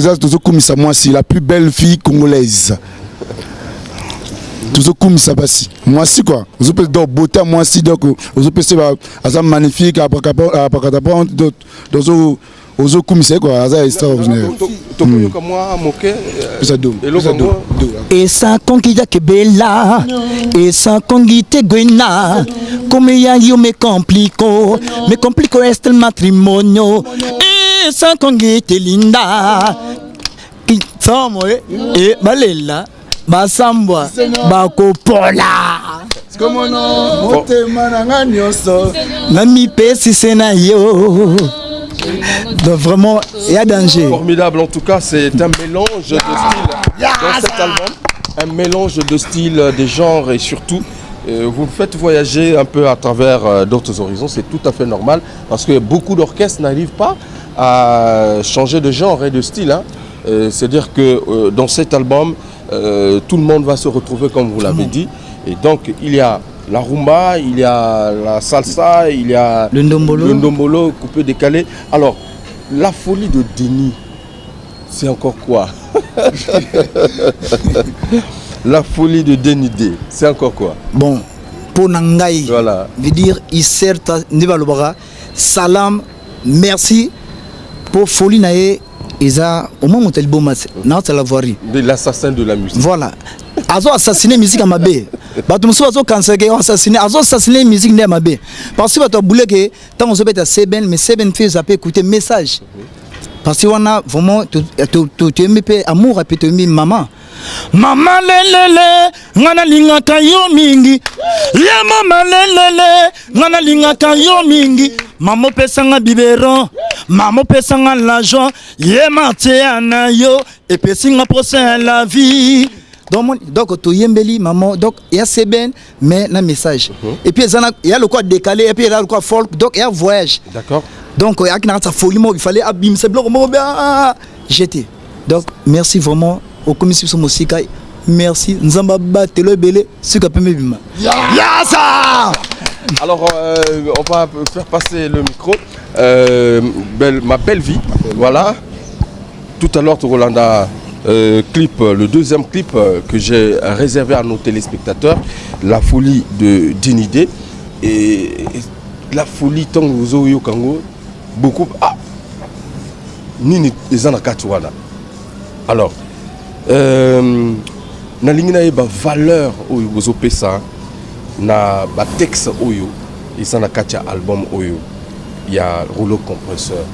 c'est moi c'est la plus belle fille congolaise. Tout ce comme ça passe. Moi aussi quoi. Vous pouvez donc beauté moi aussi donc vous pouvez c'est magnifique après dans Ozo kumise quoi, ça extraordinaire. Et ça Kongita Kebela, et ça Kongita Gwena, comme yo me complico est le matrimonio. Et ça Kongita Linda, qui sommes et balela, basambwa, bakopola. Comment non? Mote mananga nyoso. Nami pesi sena yo. Donc vraiment, il y a danger. Formidable, en tout cas, c'est un mélange de styles dans cet album. Un mélange de styles, des genres et surtout, vous faites voyager un peu à travers d'autres horizons. C'est tout à fait normal parce que beaucoup d'orchestres n'arrivent pas à changer de genre et de style. C'est-à-dire que dans cet album, tout le monde va se retrouver comme vous l'avez dit. Et donc, il y a la rumba, il y a la salsa, il y a le ndombolo coupé décalé. Alors, la folie de Denis, c'est encore quoi? La folie de Denis D, c'est encore quoi? Bon, pour Nangaï, voilà. Veut dire, il sert salam, merci pour folie nae. Isa au moment où tu es beau match, l'assassin de la musique. Voilà. Azo assassiné musique à ma baie. Batumso azo cancer assassiné. Azo assassiné musique à ma baie. Parce que tu as voulu que tant on se met à Seben, mais Seben fait zapper écouter message. Parce qu'on a vraiment tu aimes amour et puis tu aimes maman. Maman lelele, ngana linga kayo mingi. Ya mama lelele, ngana linga kayo mingi. Maman pesanga biberon, maman pesanga l'argent. Ye matéana yo, et pesinga procès la vie. Donc tu yembeli maman, donc il y a Seben, mais un message. Et puis il y a le quoi décalé, et puis il y a le quoi folk, donc il y a voyage. D'accord. Donc il y a sa folie, il fallait abîmer ce bloc, jeter. Donc merci vraiment au commission musique. Merci. Nzamba batelo belé, ce que peut me bima. Yasa! Alors, on va faire passer le micro. Ma belle vie, voilà. Tout à l'heure, Rolanda, clip, le deuxième clip que j'ai réservé à nos téléspectateurs, La folie de Dinidé. Et la folie, tant que vous avez Congo, beaucoup. Ah, Nini, les Anakatuana. Alors, na lingi na ba valeur oyo bozopesa na ba texte oyo isa na katia album oyo ya rouleau compresseur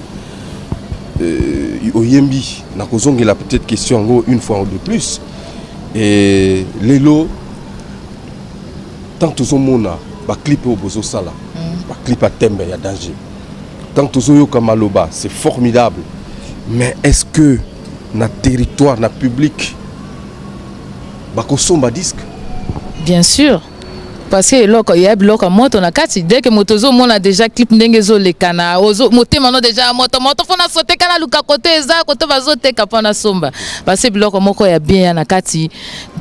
oyembi na kozongela peut-être question ngo une fois ou de plus et lelo tant tozomona ba clip o bozo sala ba clip à tembe ya danger tant tozoyo kamaloba c'est formidable mais est-ce que na territoire na public bakosomba disque? Bien sûr. Parce que là, il y a un moto na kati dès que motozo mon a déjà clip ndengezo le kana ozo moté maintenant déjà moto fona sauter kana luka côté za côté bazote kapana somba parce que bloc moko ya bien na kati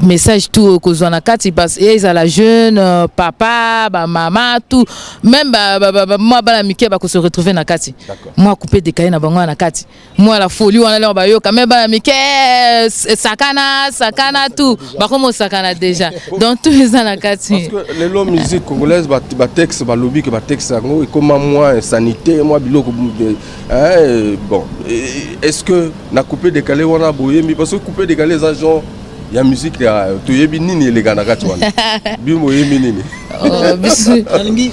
message tout kozwa na kati parce que ils a la jeune papa ba maman tout même moi bala mike ba ko se retrouver na kati moi couper des cahiers na bango na kati moi la folie wana leur ba yo quand même bala mike sakana tout ba comme sakana déjà donc tous les na kati les lois musique congolaise ba texte ba lobby que ba texte ngo et comment moi sanité moi biloko bon est-ce que na couper décalé wana boyembi parce que couper décalé ça genre ya musique ya to yebi nini les gana kati wana bimo yemi nini bisu alingi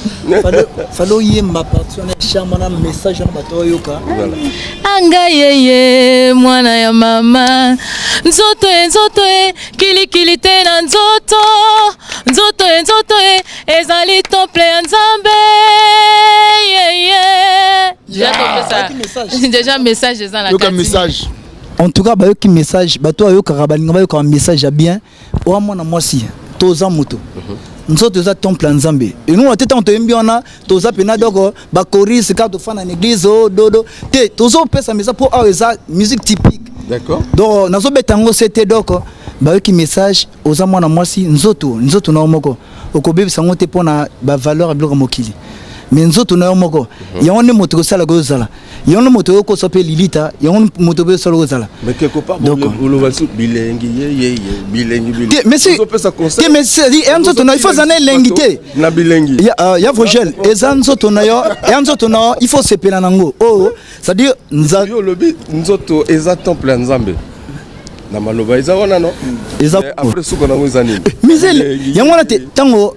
falo yemba partenaire chamana message na bato yoka anga yeye mwana ya mama nzoto kilikili te na nzoto ezali temple ya nzambe déjà message eza na kati message en tout cas bayoki message bato ayoka balinga bayoka message ya bien o mwana mwasi toza moto nzoto eza temple ya nzambe et nous ateta on toyembi wana toza pena doko ba chorus ka to fana na église o dodo te tozo pesa message pour eza musique typique d'accord donc nazo betango c'était doko bayoki message oza mwana mwasi nzoto na moko okobebisa ngo te pona ba valeur ya bloka mokili mais nzoto na moko yone moto ko sala gozala yone moto ko sope lilita yone moto be sala gozala mais quelque part vous le voyez bilingue bilingue mais c'est mais c'est nzoto na il faut zaner lingité na bilingue ya vogel eza nzoto na yo ya nzoto na il faut sepela nango oh c'est à dire nzoto eza temple nzambe na maloba eza wana no eza après suko na ngozani misele yangona te tango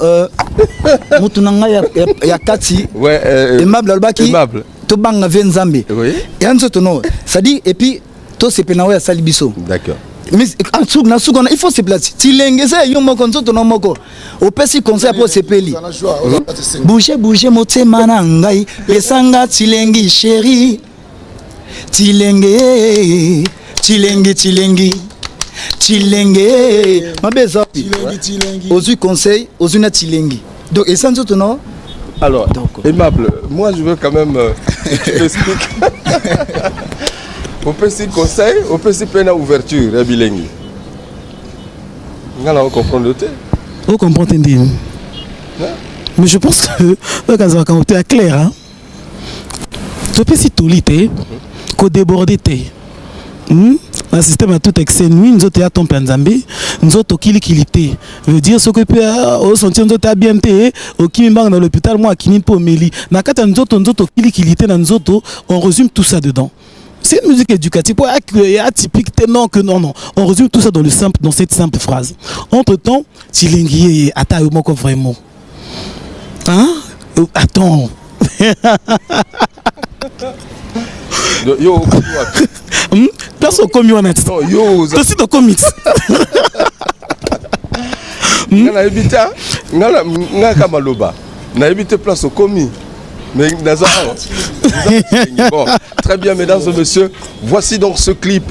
mutu nanga ya kati aimable albaki to banga venzambe yanzo tono ça dit et puis to sepena wa salibiso d'accord mais en suko na suko il faut se placer tilengeza yo moko nzoto no moko opesi conseil pour sepeli bouger motema na ngai pesanga tilengi chérie tilenge mabeza ozu conseil ozu na tilengi donc et ça nous non alors aimable moi je veux quand même que tu m'expliques on peut si conseil on peut si peine ouverture bilingue ngala on comprend le thé on comprend entendez mais je pense que quand ça va être clair hein tu peux si tolité ko déborder té un système à tout excès nuit nous autres à ton panzambi nous autres kilikilité veut dire ce que peut au sentir nous autres bien té au kimibang dans l'hôpital moi qui n'y pas meli na kata nous autres kilikilité dans nous autres on résume tout ça dedans. C'est une musique éducative atypique non que non on résume tout ça dans cette simple phrase. Entre temps tilingi ata moko vraiment hein attends yo place au commis honnête yo aussi dans comics ngala ebita ngala kamaloba na ebite place au commis mais bon, très bien mesdames et messieurs, voici donc ce clip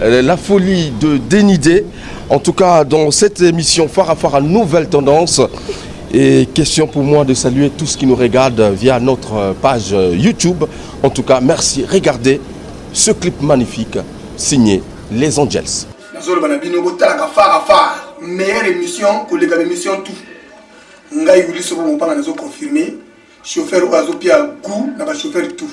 La folie de Denidé, en tout cas dans cette émission Phare à Phare Nouvelle Tendance. Et question pour moi de saluer tous qui nous regardent via notre page YouTube. En tout cas, merci. Regardez ce clip magnifique signé Les Angels. Meilleure émission, collègue émission tout. ngai wuli sobo mopanga nazo confirmer chauffeur ou azo pia goût na ba chauffeur tout.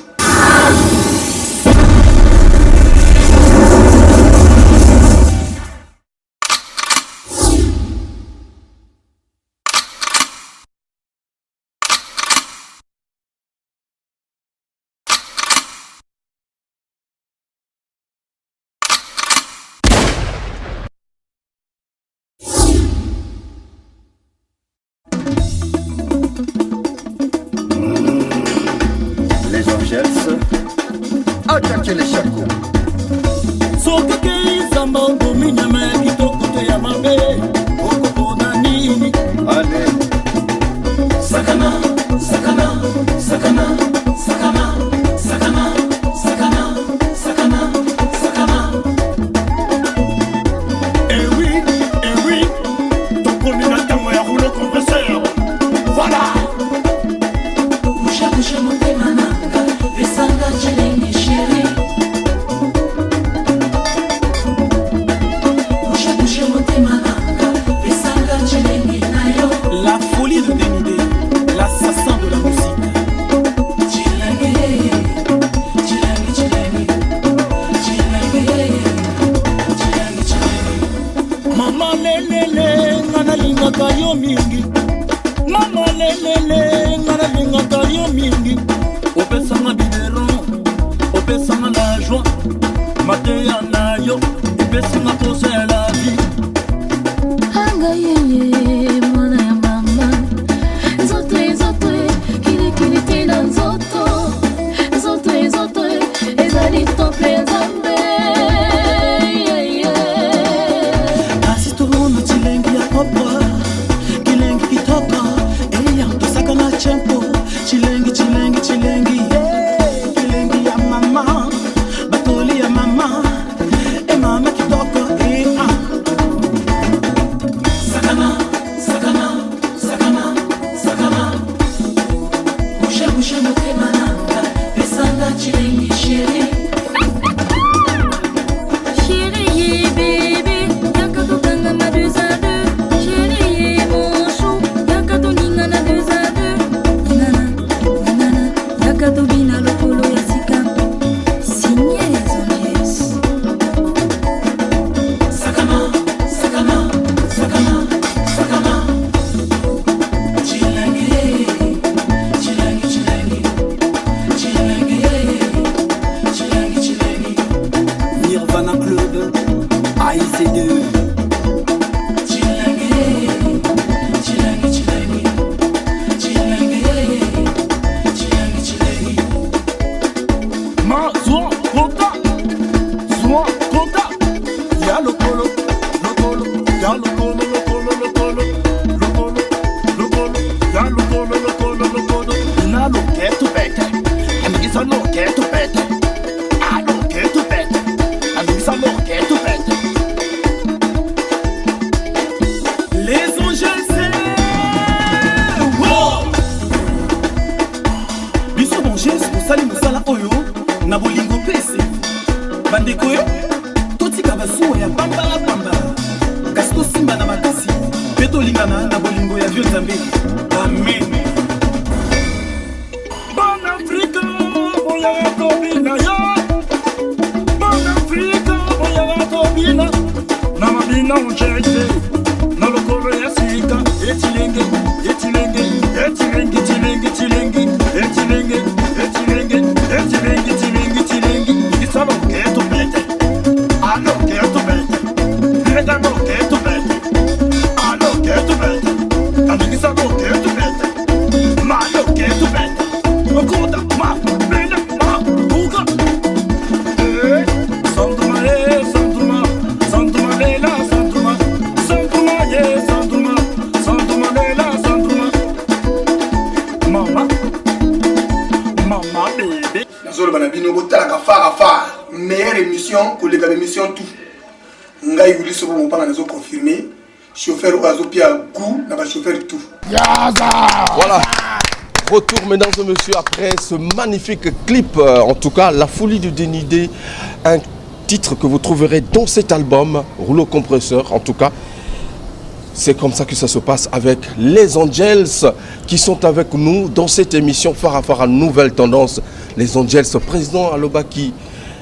Attaquez les chacos. Allez. Sakana, sakana, sakana, sakana, sakana, sakana, sakana, sakana. Eh oui, ton combinateur moi rouleau compresseur. Voilà. Boucha boucha monte mananga, besanga chilenge chéri. Boucha boucha monte mananga, besanga chilenge nayo. La folie de Dénidé, l'assassin de la musique. Chilenge, chilenge, chilenge, chilenge, chilenge, chilenge. Mama lelele, ngana lingaka yo mingi. Mama lelele, ngana lingaka yo mingi. Opesanga biberon, opesanga la joie. Mateya na yo, opesanga pose la vie. Anga yeye mwana ya mama Zoto kili kili tina zoto Zoto ezali tope nzambe Asitoro na chilengi ya papa Kilengi kitoko Eya tosaka na chempo Chilengi Kilengi ya mama Batoli ya mama E mama kitoko Sakana, sakana, sakana, sakana. Boucha boucha monte mananga, besanga chilenge chéri. Chérie bébé Yakato kanga ma 2 à 2 Chérie mon chou Yakato ninga na 2 à 2 Ninana Yakato bina lokolo ya sika Signé les Angels Sakana, sakana, sakana, sakana. Chilenge, chilenge, chilenge, chilenge, chilenge, chilenge. Nirvana Club AIC2 Chilenge, chilenge, chilenge, chilenge, chilenge, chilenge. Ma soin contact. Y'a le colo, y'a le colo, y'a le colo. Na lo que tu pete. Amiguisa lo que tu pete. A lo que tu pete. Amiguisa lo que tu pete. Les Angels, c'est wow. Biso Angels kosali mosala oyo na bolingo pese bandeko yo totika basuwa ya pamba kasi tosimba na makasi mpe tolingana na bolingo ya vio nzambe amen. Bon Afrique, oyaka tobina yo. Bon Afrique, oyaka tobina. Na mabina onjete, na lokolo ya sika. Etilenge, Amiguisa lo que tu pete. A lo que tu pete. Rega lo que tu pete. A lo que tu pete. Amiguisa lo que tu pete. Ma lo que tu pete. Okoda, ma, bena, ma, buga. Sanduma, lela, sanduma. Sanduma, sanduma, lela, sanduma. Mama, bébé. Nazolo bana bino botalaka fara meilleure émission que les émissions tout. Ngai wuli sobo mopanga nazo confirmer chauffeur ou azo pia goût na ba chauffeur tout. Voilà. Retour, mesdames et messieurs, après ce magnifique clip, en tout cas, La folie de Dénidé, un titre que vous trouverez dans cet album, Rouleau compresseur, en tout cas. C'est comme ça que ça se passe avec les Angels qui sont avec nous dans cette émission Farafara Nouvelle Tendance. Les Angels, président Alobaki,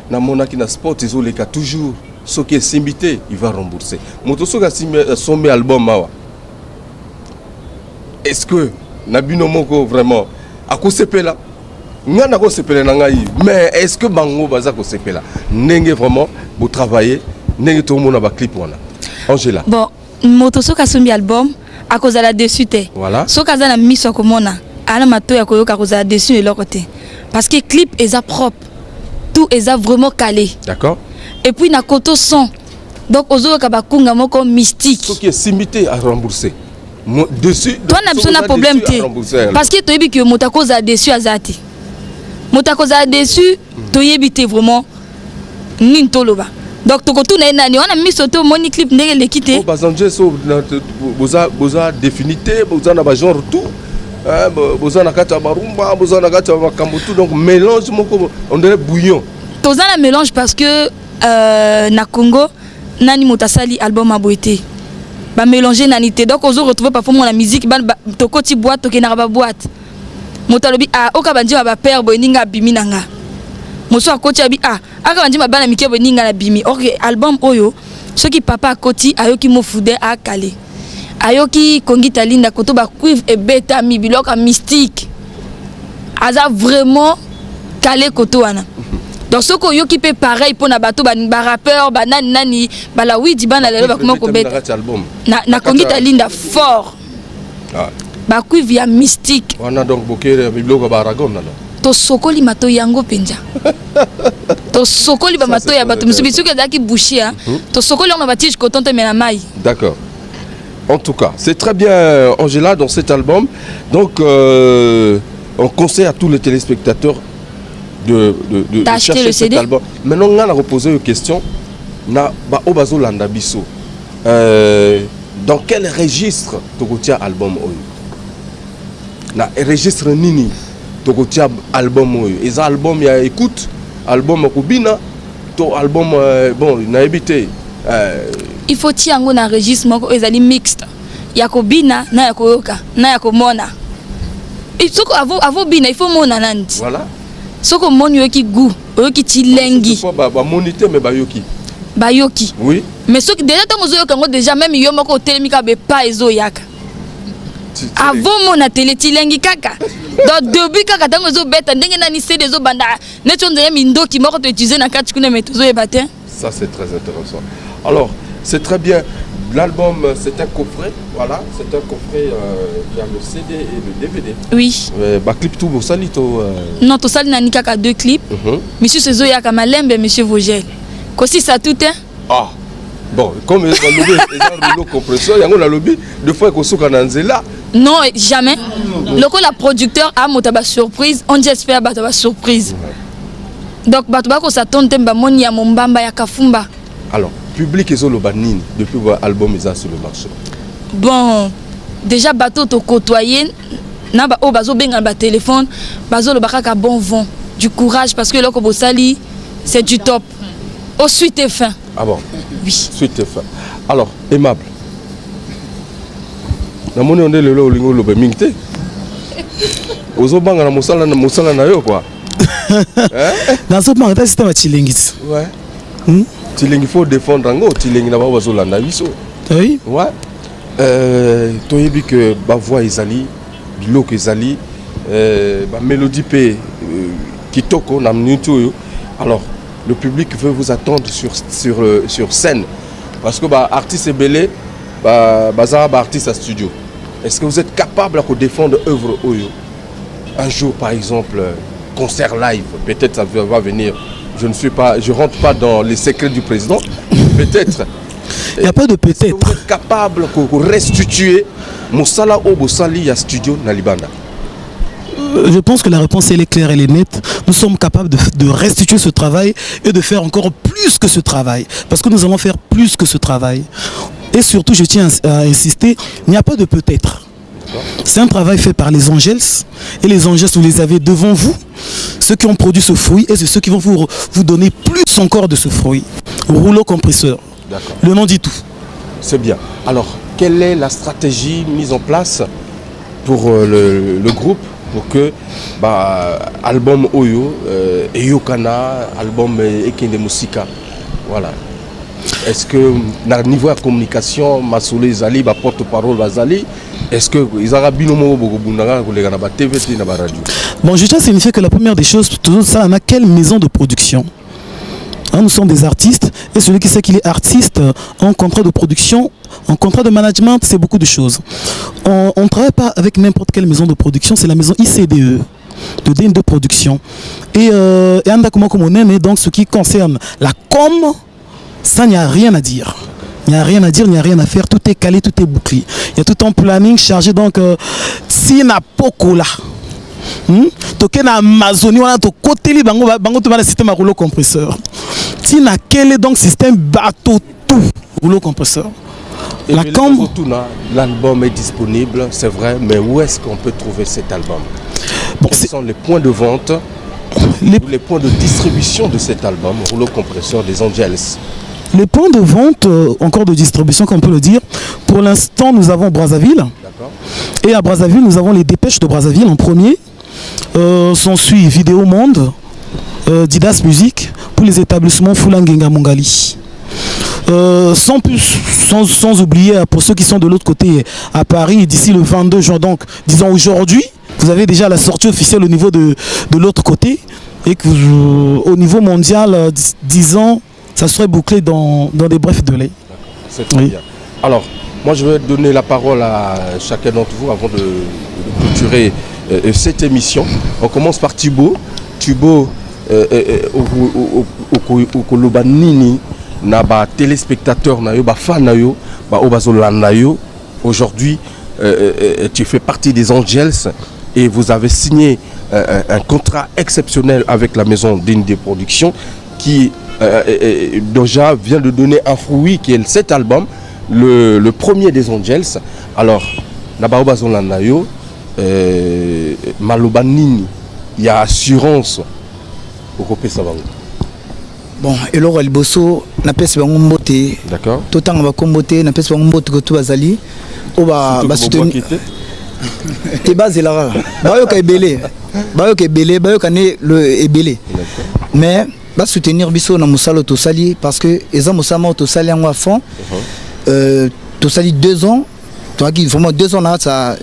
Namona qui n'a sport, ils ont toujours ce qui est simité, il va rembourser. Motosoga sommet album mawa. Est-ce que Nabino Moko vraiment à quoi c'est là? Ngana ko sepela nangai, mais est-ce que bango baza ko sepela? Nenge vraiment vous travaillez, nenge tout le monde a ba clip wana. Angela. Bon, motosoka sombi album à cause de la dessus te. Voilà. Soka za na miso komona. Ana mato ya koyoka cause de la dessus et leur côté. Parce que clip est propre. Tout est vraiment calé. D'accord. Et puis na koto son. Donc ozo ka bakunga moko mystique. Ce qui est simité à rembourser. Dessus. Toi n'a besoin de problème te. Parce que toi que motako za dessus azati. Motako za dessus to yebite vraiment nintoloba. Donc tokotu na nani on a mis sur ton moni clip ndenge le quitter. Oh bazanje so boza définité, boza na ba genre tout. Boza na kata barumba, boza na kata makambo tout, donc mélange moko on dirait bouillon. Toza na mélange parce que na Congo nani motasali album a boité. Ba mélanger nanité. Donc on se retrouve parfois la musique ban tokoti boîte tokenara ba boîte. Motalobi a okabandi ba père boninga biminanga. Moso akoti abi aka bandi mabana mike boninga na bimi. OK, album oyo soki papa akoti ayoki mofude a calé. Ayoki kongita linda koto ba cuivre et beta mi biloka mystique. Aza vraiment calé koto wana. Donc ce qu'on yoki peut pareil pour na bateau ba rappeur ba nani ba la oui di bana lelo ba comment ko beta. Na kongita linda fort. Ah. Ba cuivre ya mystique. On a donc bokere biloka ba aragon na. To sokoli mato yango penja. To sokoli ba mato ya bato musubisu ke daki bouchia. To sokoli on ba tige coton te menamai. D'accord. En tout cas, c'est très bien Angela dans cet album. Donc on conseille à tous les téléspectateurs de chercher cet album. Maintenant on a reposé une question. Na ba obazo landa biso. Dans quel registre tokotia album oyo? Na registre nini tokotia album oyo? Et ça album ya écoute, album kubina, to album bon na habité. Il faut tiango na registre moko ezali mixte. Yakobina na yakoyoka, na yakomona. Et soko avo bina il faut mona nandi. Voilà. Soko moni yoki goût, yoki tilengi. Ba moniter mais bayoki. Bayoki. Oui. Mais ceux qui déjà tomozo yoka déjà même yo moko telemika be pa ezo yaka. Avant mona télé tilengi kaka. Donc début kaka tango zo beta ndenge nani CD zo banda. Neto ndenge mindo ki moko to utiliser na kati kuna meto zo ebatin. Ça c'est très intéressant. Alors, c'est très bien. L'album, c'est un coffret, voilà, c'est un coffret, il y a le CD et le DVD. Oui. Bah, clip tout, vous salez tout. Non, tout ça, il n'y a qu'à 2 clips. Monsieur Sezo, il y a qu'à Malembe et Monsieur Vogel. Qu'aussi ça tout, hein? Ah, bon, comme les rouleaux compresseurs, il y a un lobby, deux fois qu'on s'ouvre en Anzela. Non, jamais. Le producteur a une surprise, on dit espère une surprise. Donc, Batouba, ça tombe, il y a mon bamba, il y a Kafumba. Alors, public et Zolo Banine, depuis votre album est sur le marché. Bon, déjà bateau to côtoyer, na ba o bazo benga ba téléphone, bazo le bakaka bon vent, du courage parce que loko bosali, c'est du top. Au suite et fin. Ah bon? Oui. Suite et fin. Alors, aimable. Na moni on est le lingo lo be mingte. Ozo banga na mosala na yo quoi. Dans ce moment, c'est un chillingis. Ouais. Il faut défendre en gros, il n'a pas besoin de biso. Oui. Ouais. Tu as vu que ma voix est ali, bilok est ali, ma mélodie p qui toque on a minuto. Alors le public veut vous attendre sur scène parce que bah artiste est belé, bah artiste à studio. Est-ce que vous êtes capable de défendre œuvre oyo? Un jour par exemple concert live, peut-être ça va venir. Je rentre pas dans les secrets du président. Peut-être. Il n'y a pas de peut-être. Vous êtes capable de restituer Moussala Obosali à studio Nalibanda? Je pense que la réponse elle est claire, elle est nette. Nous sommes capables de restituer ce travail et de faire encore plus que ce travail. Parce que nous allons faire plus que ce travail. Et surtout, je tiens à insister, il n'y a pas de peut-être. C'est un travail fait par les Angels. Et les Angels, vous les avez devant vous. Ceux qui ont produit ce fruit et c'est ceux qui vont vous donner plus encore de ce fruit. Rouleau compresseur. Le nom dit tout. C'est bien. Alors, quelle est la stratégie mise en place pour le groupe pour que album Oyo, Eyokana, album Ekende Musika, voilà. Est-ce que, à niveau de communication, Masoulé Zali, porte-parole Zali, est-ce que ils ont binomo TV et la radio? Bon, je tiens à signifier que la première des choses, tout ça, on a quelle maison de production? Nous sommes des artistes, et celui qui sait qu'il est artiste en contrat de production, en contrat de management, c'est beaucoup de choses. On ne travaille pas avec n'importe quelle maison de production, c'est la maison ICDE, de DN2 Production. Et donc ce qui concerne la com, ça, il n'y a rien à dire. Il n'y a rien à dire, il n'y a rien à faire, tout est calé, tout est bouclé. Il y a tout un planning chargé, donc si n'a pas là. Toké na Amazonie, on a to côté li bango to ba le système à rouleau compresseur. Si na quel donc système bateau tout rouleau compresseur. L'album est disponible, c'est vrai, mais où est-ce qu'on peut trouver cet album? Quels sont les points de vente, les points de distribution de cet album, rouleau compresseur des Angels? Les points de vente, encore de distribution, comme on peut le dire, pour l'instant, nous avons Brazzaville. Et à Brazzaville, nous avons les Dépêches de Brazzaville en premier. S'ensuit Vidéo Monde, Didas Musique, pour les établissements Fulangenga Mongali. Sans oublier, pour ceux qui sont de l'autre côté, à Paris, d'ici le 22 juin, donc disons aujourd'hui, vous avez déjà la sortie officielle au niveau de l'autre côté. Et que au niveau mondial, disons, ça serait bouclé dans des brefs délais. C'est très bien. Alors, moi je vais donner la parole à chacun d'entre vous avant de clôturer cette émission. On commence par Thibaut. Thibaut, Okolobanini, Naba téléspectateur, Nayo, fan Nayo, Obazolan Nayo. Aujourd'hui, tu fais partie des Angels et vous avez signé un contrat exceptionnel avec la maison d'Indé Productions qui déjà vient de donner un fruit qui est cet album, le premier des Angels. Alors, Nabaoba Zolandayo, Malobanini, il y a assurance au Copé Savango. Bon, et là, le bosso, n'a pas se bango mbote. D'accord. Tout le temps, on va comboter, n'a pas se bango mbote que tout azali. On va soutenir. T'es basé là. Bayo ka ebélé. Bayo ka ebélé, bayo ka né le ebélé. Mais va soutenir biso na musalo to sali parce que eza musama to sali en à fond. To sali 2 ans. Toi qui vraiment 2 ans na ça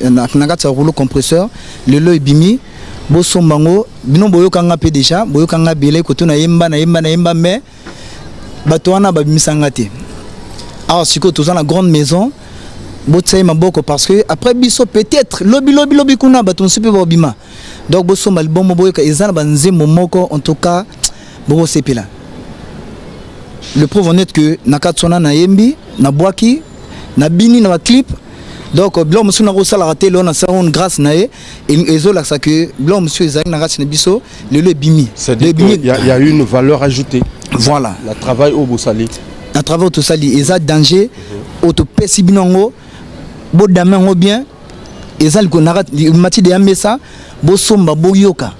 rouleau compresseur, le lo ebimi. Boso mango bino boyo kanga pe déjà boyo kanga belé ko to na yemba mais bato wana ba bimisanga te. Alors siko to na grande maison. Botsai maboko parce que après biso peut-être lobby kuna bato nsipe bobima. Donc boso album boyo ka ezana banze momoko en tout cas bobo sepela. Le preuve honnête que nakatsona na yembi na boaki na bini na clip. Donc blanc monsieur na rosala raté là na savon grâce na et ezola ça que blanc monsieur ezali na raté na biso le bimi. Il y a une valeur ajoutée. Voilà. La travail au Bosali. La travail au Bosali eza danger auto pesibinango bo damengo bien ezali ko na mati de amesa bo somba boyoka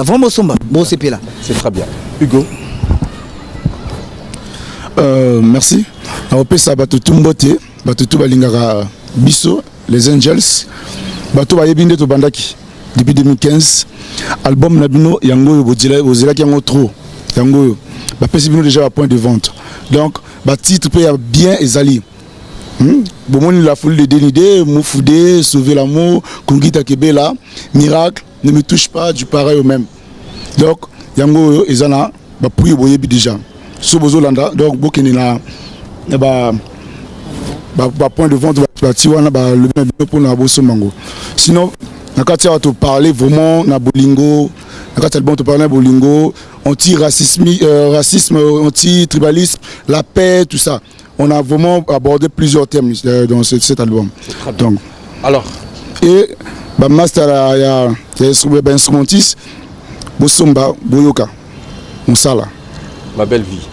vraiment somba bo sepela. C'est très bien. Hugo. Merci. On peut ça battu tumbote, battu tout balingara biso les Angels. Battu ba yebinde to bandaki depuis 2015. Album na bino yango bozela ki yango trop. Yango ba pesi bino déjà à point de vente. Donc ba titre peut bien ezali. Bomoni la folie de Dénidé, Moufoudé, Sauver l'amour, Kongita Kebela, Miracle, ne me touche pas du pareil au même. Donc, Yango Ezana, bah pour y boyer déjà. Sobozo Landa, donc Bokene na point de vente, bah Tiwana, bah le bien pour na bosso mango. Sinon, nakati à te parler vraiment na bolingo, nakati bon te parler bolingo, anti-racisme, anti-tribalisme, la paix, tout ça. On a vraiment abordé plusieurs thèmes dans cet album. Donc, alors, et bah master il y a instrumentiste, Bosomba, Boyoka, Moussala. Ma belle vie.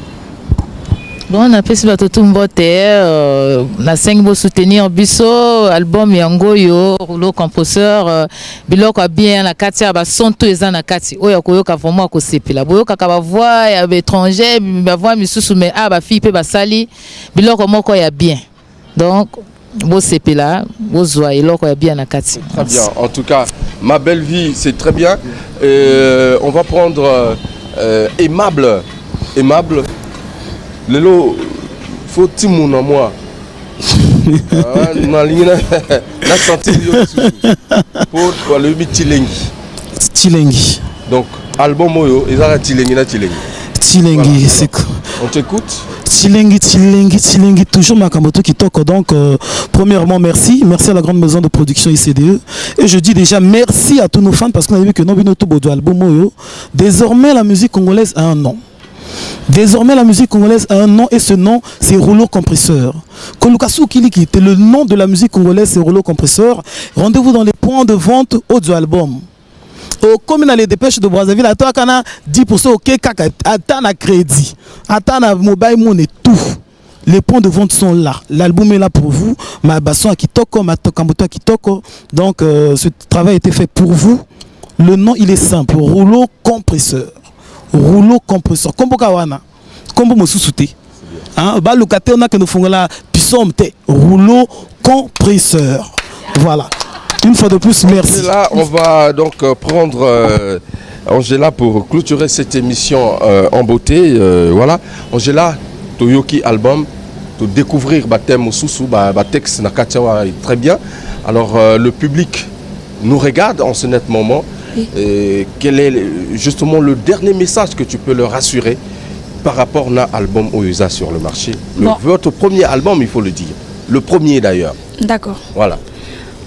Bon, on a fait ce bateau tout mbote, na 5 beaux soutenir biso album yango yo rouleau compresseur biloko bien na kati ya ba son tout eza na kati oyo koyoka vraiment ko sepela boyoka ka ba voix ya étranger ba voix misusu mais ba fille pe ba sali biloko moko ya bien. Donc Beau sepela, beau zoa et l'autre est bien à Kati. Très bien. En tout cas, ma belle vie, c'est très bien. On va prendre aimable. Aimable. Lelo, faut-il mon à moi? La santé pour le Tilengi. Tilengi. Donc, album Moyo, ils ont Tilengi. Tilengi, c'est quoi? On t'écoute? Tilengi, toujours Makamoto qui toque. Donc, premièrement, merci à la grande maison de production ICDE. Et je dis déjà merci à tous nos fans parce qu'on a vu que Nobino Tobo de album Moyo. Désormais, la musique congolaise a un nom. Désormais, la musique congolaise a un nom et ce nom, c'est Rouleau Compresseur. Kolukasu Kiliki, le nom de la musique congolaise, c'est Rouleau Compresseur. Rendez-vous dans les points de vente audio album. Comme dans les dépêches de Brazzaville, à toi, 10% au Kekaka, attends à crédit, attends à mobile money, tout. Les points de vente sont là. L'album est là pour vous. Ma basson à Kitoko, ma tokamoto à Kitoko. Donc, ce travail a été fait pour vous. Le nom, il est simple. Rouleau Compresseur. Rouleau compresseur. Comme Kawana. Comme Mosusouté. Bah, le caté, on a que nous faisons là. Rouleau compresseur. Voilà. Une fois de plus, merci. Et là, on va donc prendre Angela pour clôturer cette émission en beauté. Voilà. Angela, Toyoki album, pour découvrir thème Moussousou, texte Nakatiawa très bien. Alors, le public nous regarde en ce net moment. Et quel est justement le dernier message que tu peux leur assurer par rapport à l'album Oyuza sur le marché? Votre premier album, il faut le dire. Le premier d'ailleurs. D'accord. Voilà.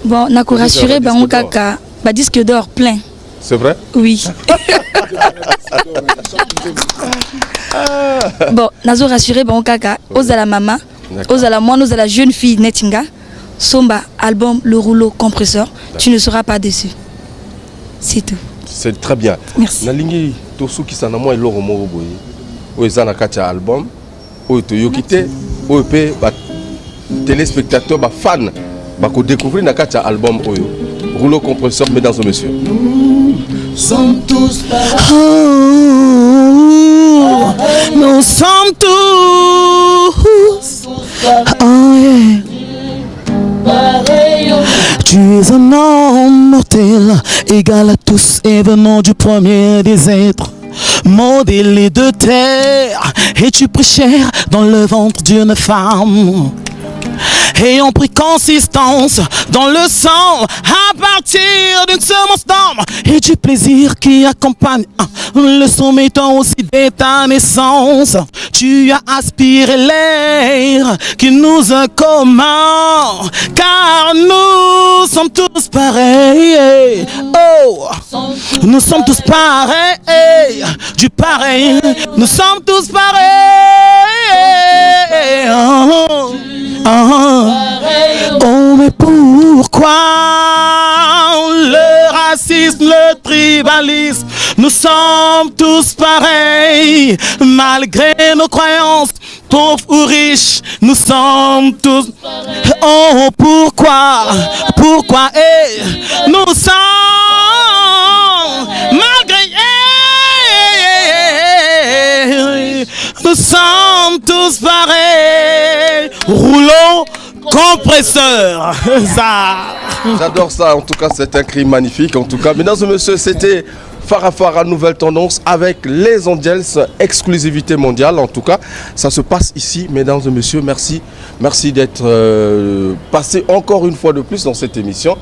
Bon, on a rassuré, on a disque d'or plein. C'est vrai? Oui. Bon, on a rassuré, on a Ozala Mama, Ozala moi, Ozala jeune fille Netinga, Somba, album Le Rouleau Compresseur. Tu ne seras pas déçu. C'est tout. C'est très bien. Merci. Nalingi tosu ki sana moi eloro moko boye. Oyo eza na kati ya album. Oyo toyoki te. Oyo pe ba téléspectateurs ba fan ba ko découvrir na kati ya album oyo. Rouleau Compresseur, mesdames et messieurs. Nous sommes tous pareils. Nous sommes tous pareils. Tu es un homme mortel, égal à tous et venant du premier des êtres. Modélé de terre, et tu pris chair dans le ventre d'une femme. Ayant pris consistance dans le sang à partir d'une semence d'âme et du plaisir qui accompagne le sommet aussi dès ta naissance. Tu as aspiré l'air qui nous a commun, car nous sommes tous pareils. Oh, nous sommes tous pareils, du pareil, nous sommes tous pareils. Oh, mais pourquoi le racisme, le tribalisme? Nous sommes tous pareils, malgré nos croyances, pauvres ou riches, nous sommes tous pareils. Oh, pourquoi nous sommes, malgré, nous sommes tous pareils. Rouleau Compresseur. J'adore ça, en tout cas c'est un cri magnifique. En tout cas, mesdames et messieurs, c'était Farafara Nouvelle Tendance avec les Angels, exclusivité mondiale. En tout cas, ça se passe ici, mesdames et messieurs. Merci d'être passé encore une fois de plus dans cette émission.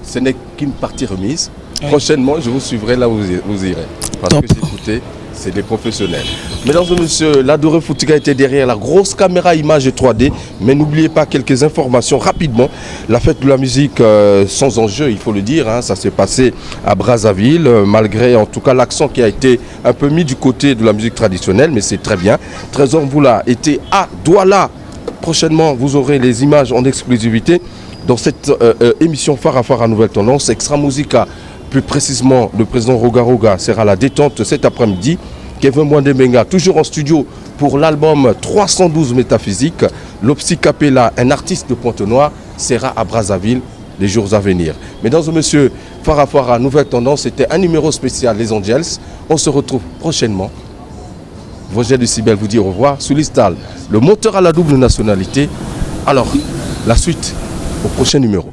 Ce n'est qu'une partie remise. Prochainement, je vous suivrai là où vous irez. Parce que écoutez, c'est des professionnels. Mesdames et messieurs, l'adoré Foutika était derrière la grosse caméra image 3D. Mais n'oubliez pas quelques informations rapidement. La fête de la musique sans enjeu, il faut le dire. Ça s'est passé à Brazzaville, malgré en tout cas l'accent qui a été un peu mis du côté de la musique traditionnelle. Mais c'est très bien. Trésor Mboula était à Douala. Prochainement, vous aurez les images en exclusivité dans cette émission Farafara Nouvelle Tendance. Extra Musica. Plus précisément, le président Roga Roga sera à la détente cet après-midi. Kevin Mwandemenga, toujours en studio pour l'album 312 Métaphysique. Lopsi Capella, un artiste de Pointe-Noire, sera à Brazzaville les jours à venir. Mesdames et messieurs, Farafara Nouvelle Tendance, c'était un numéro spécial Les Angels. On se retrouve prochainement. Roger de Cybelle vous dit au revoir. Sous l'Istal, le monteur à la double nationalité. Alors, la suite au prochain numéro.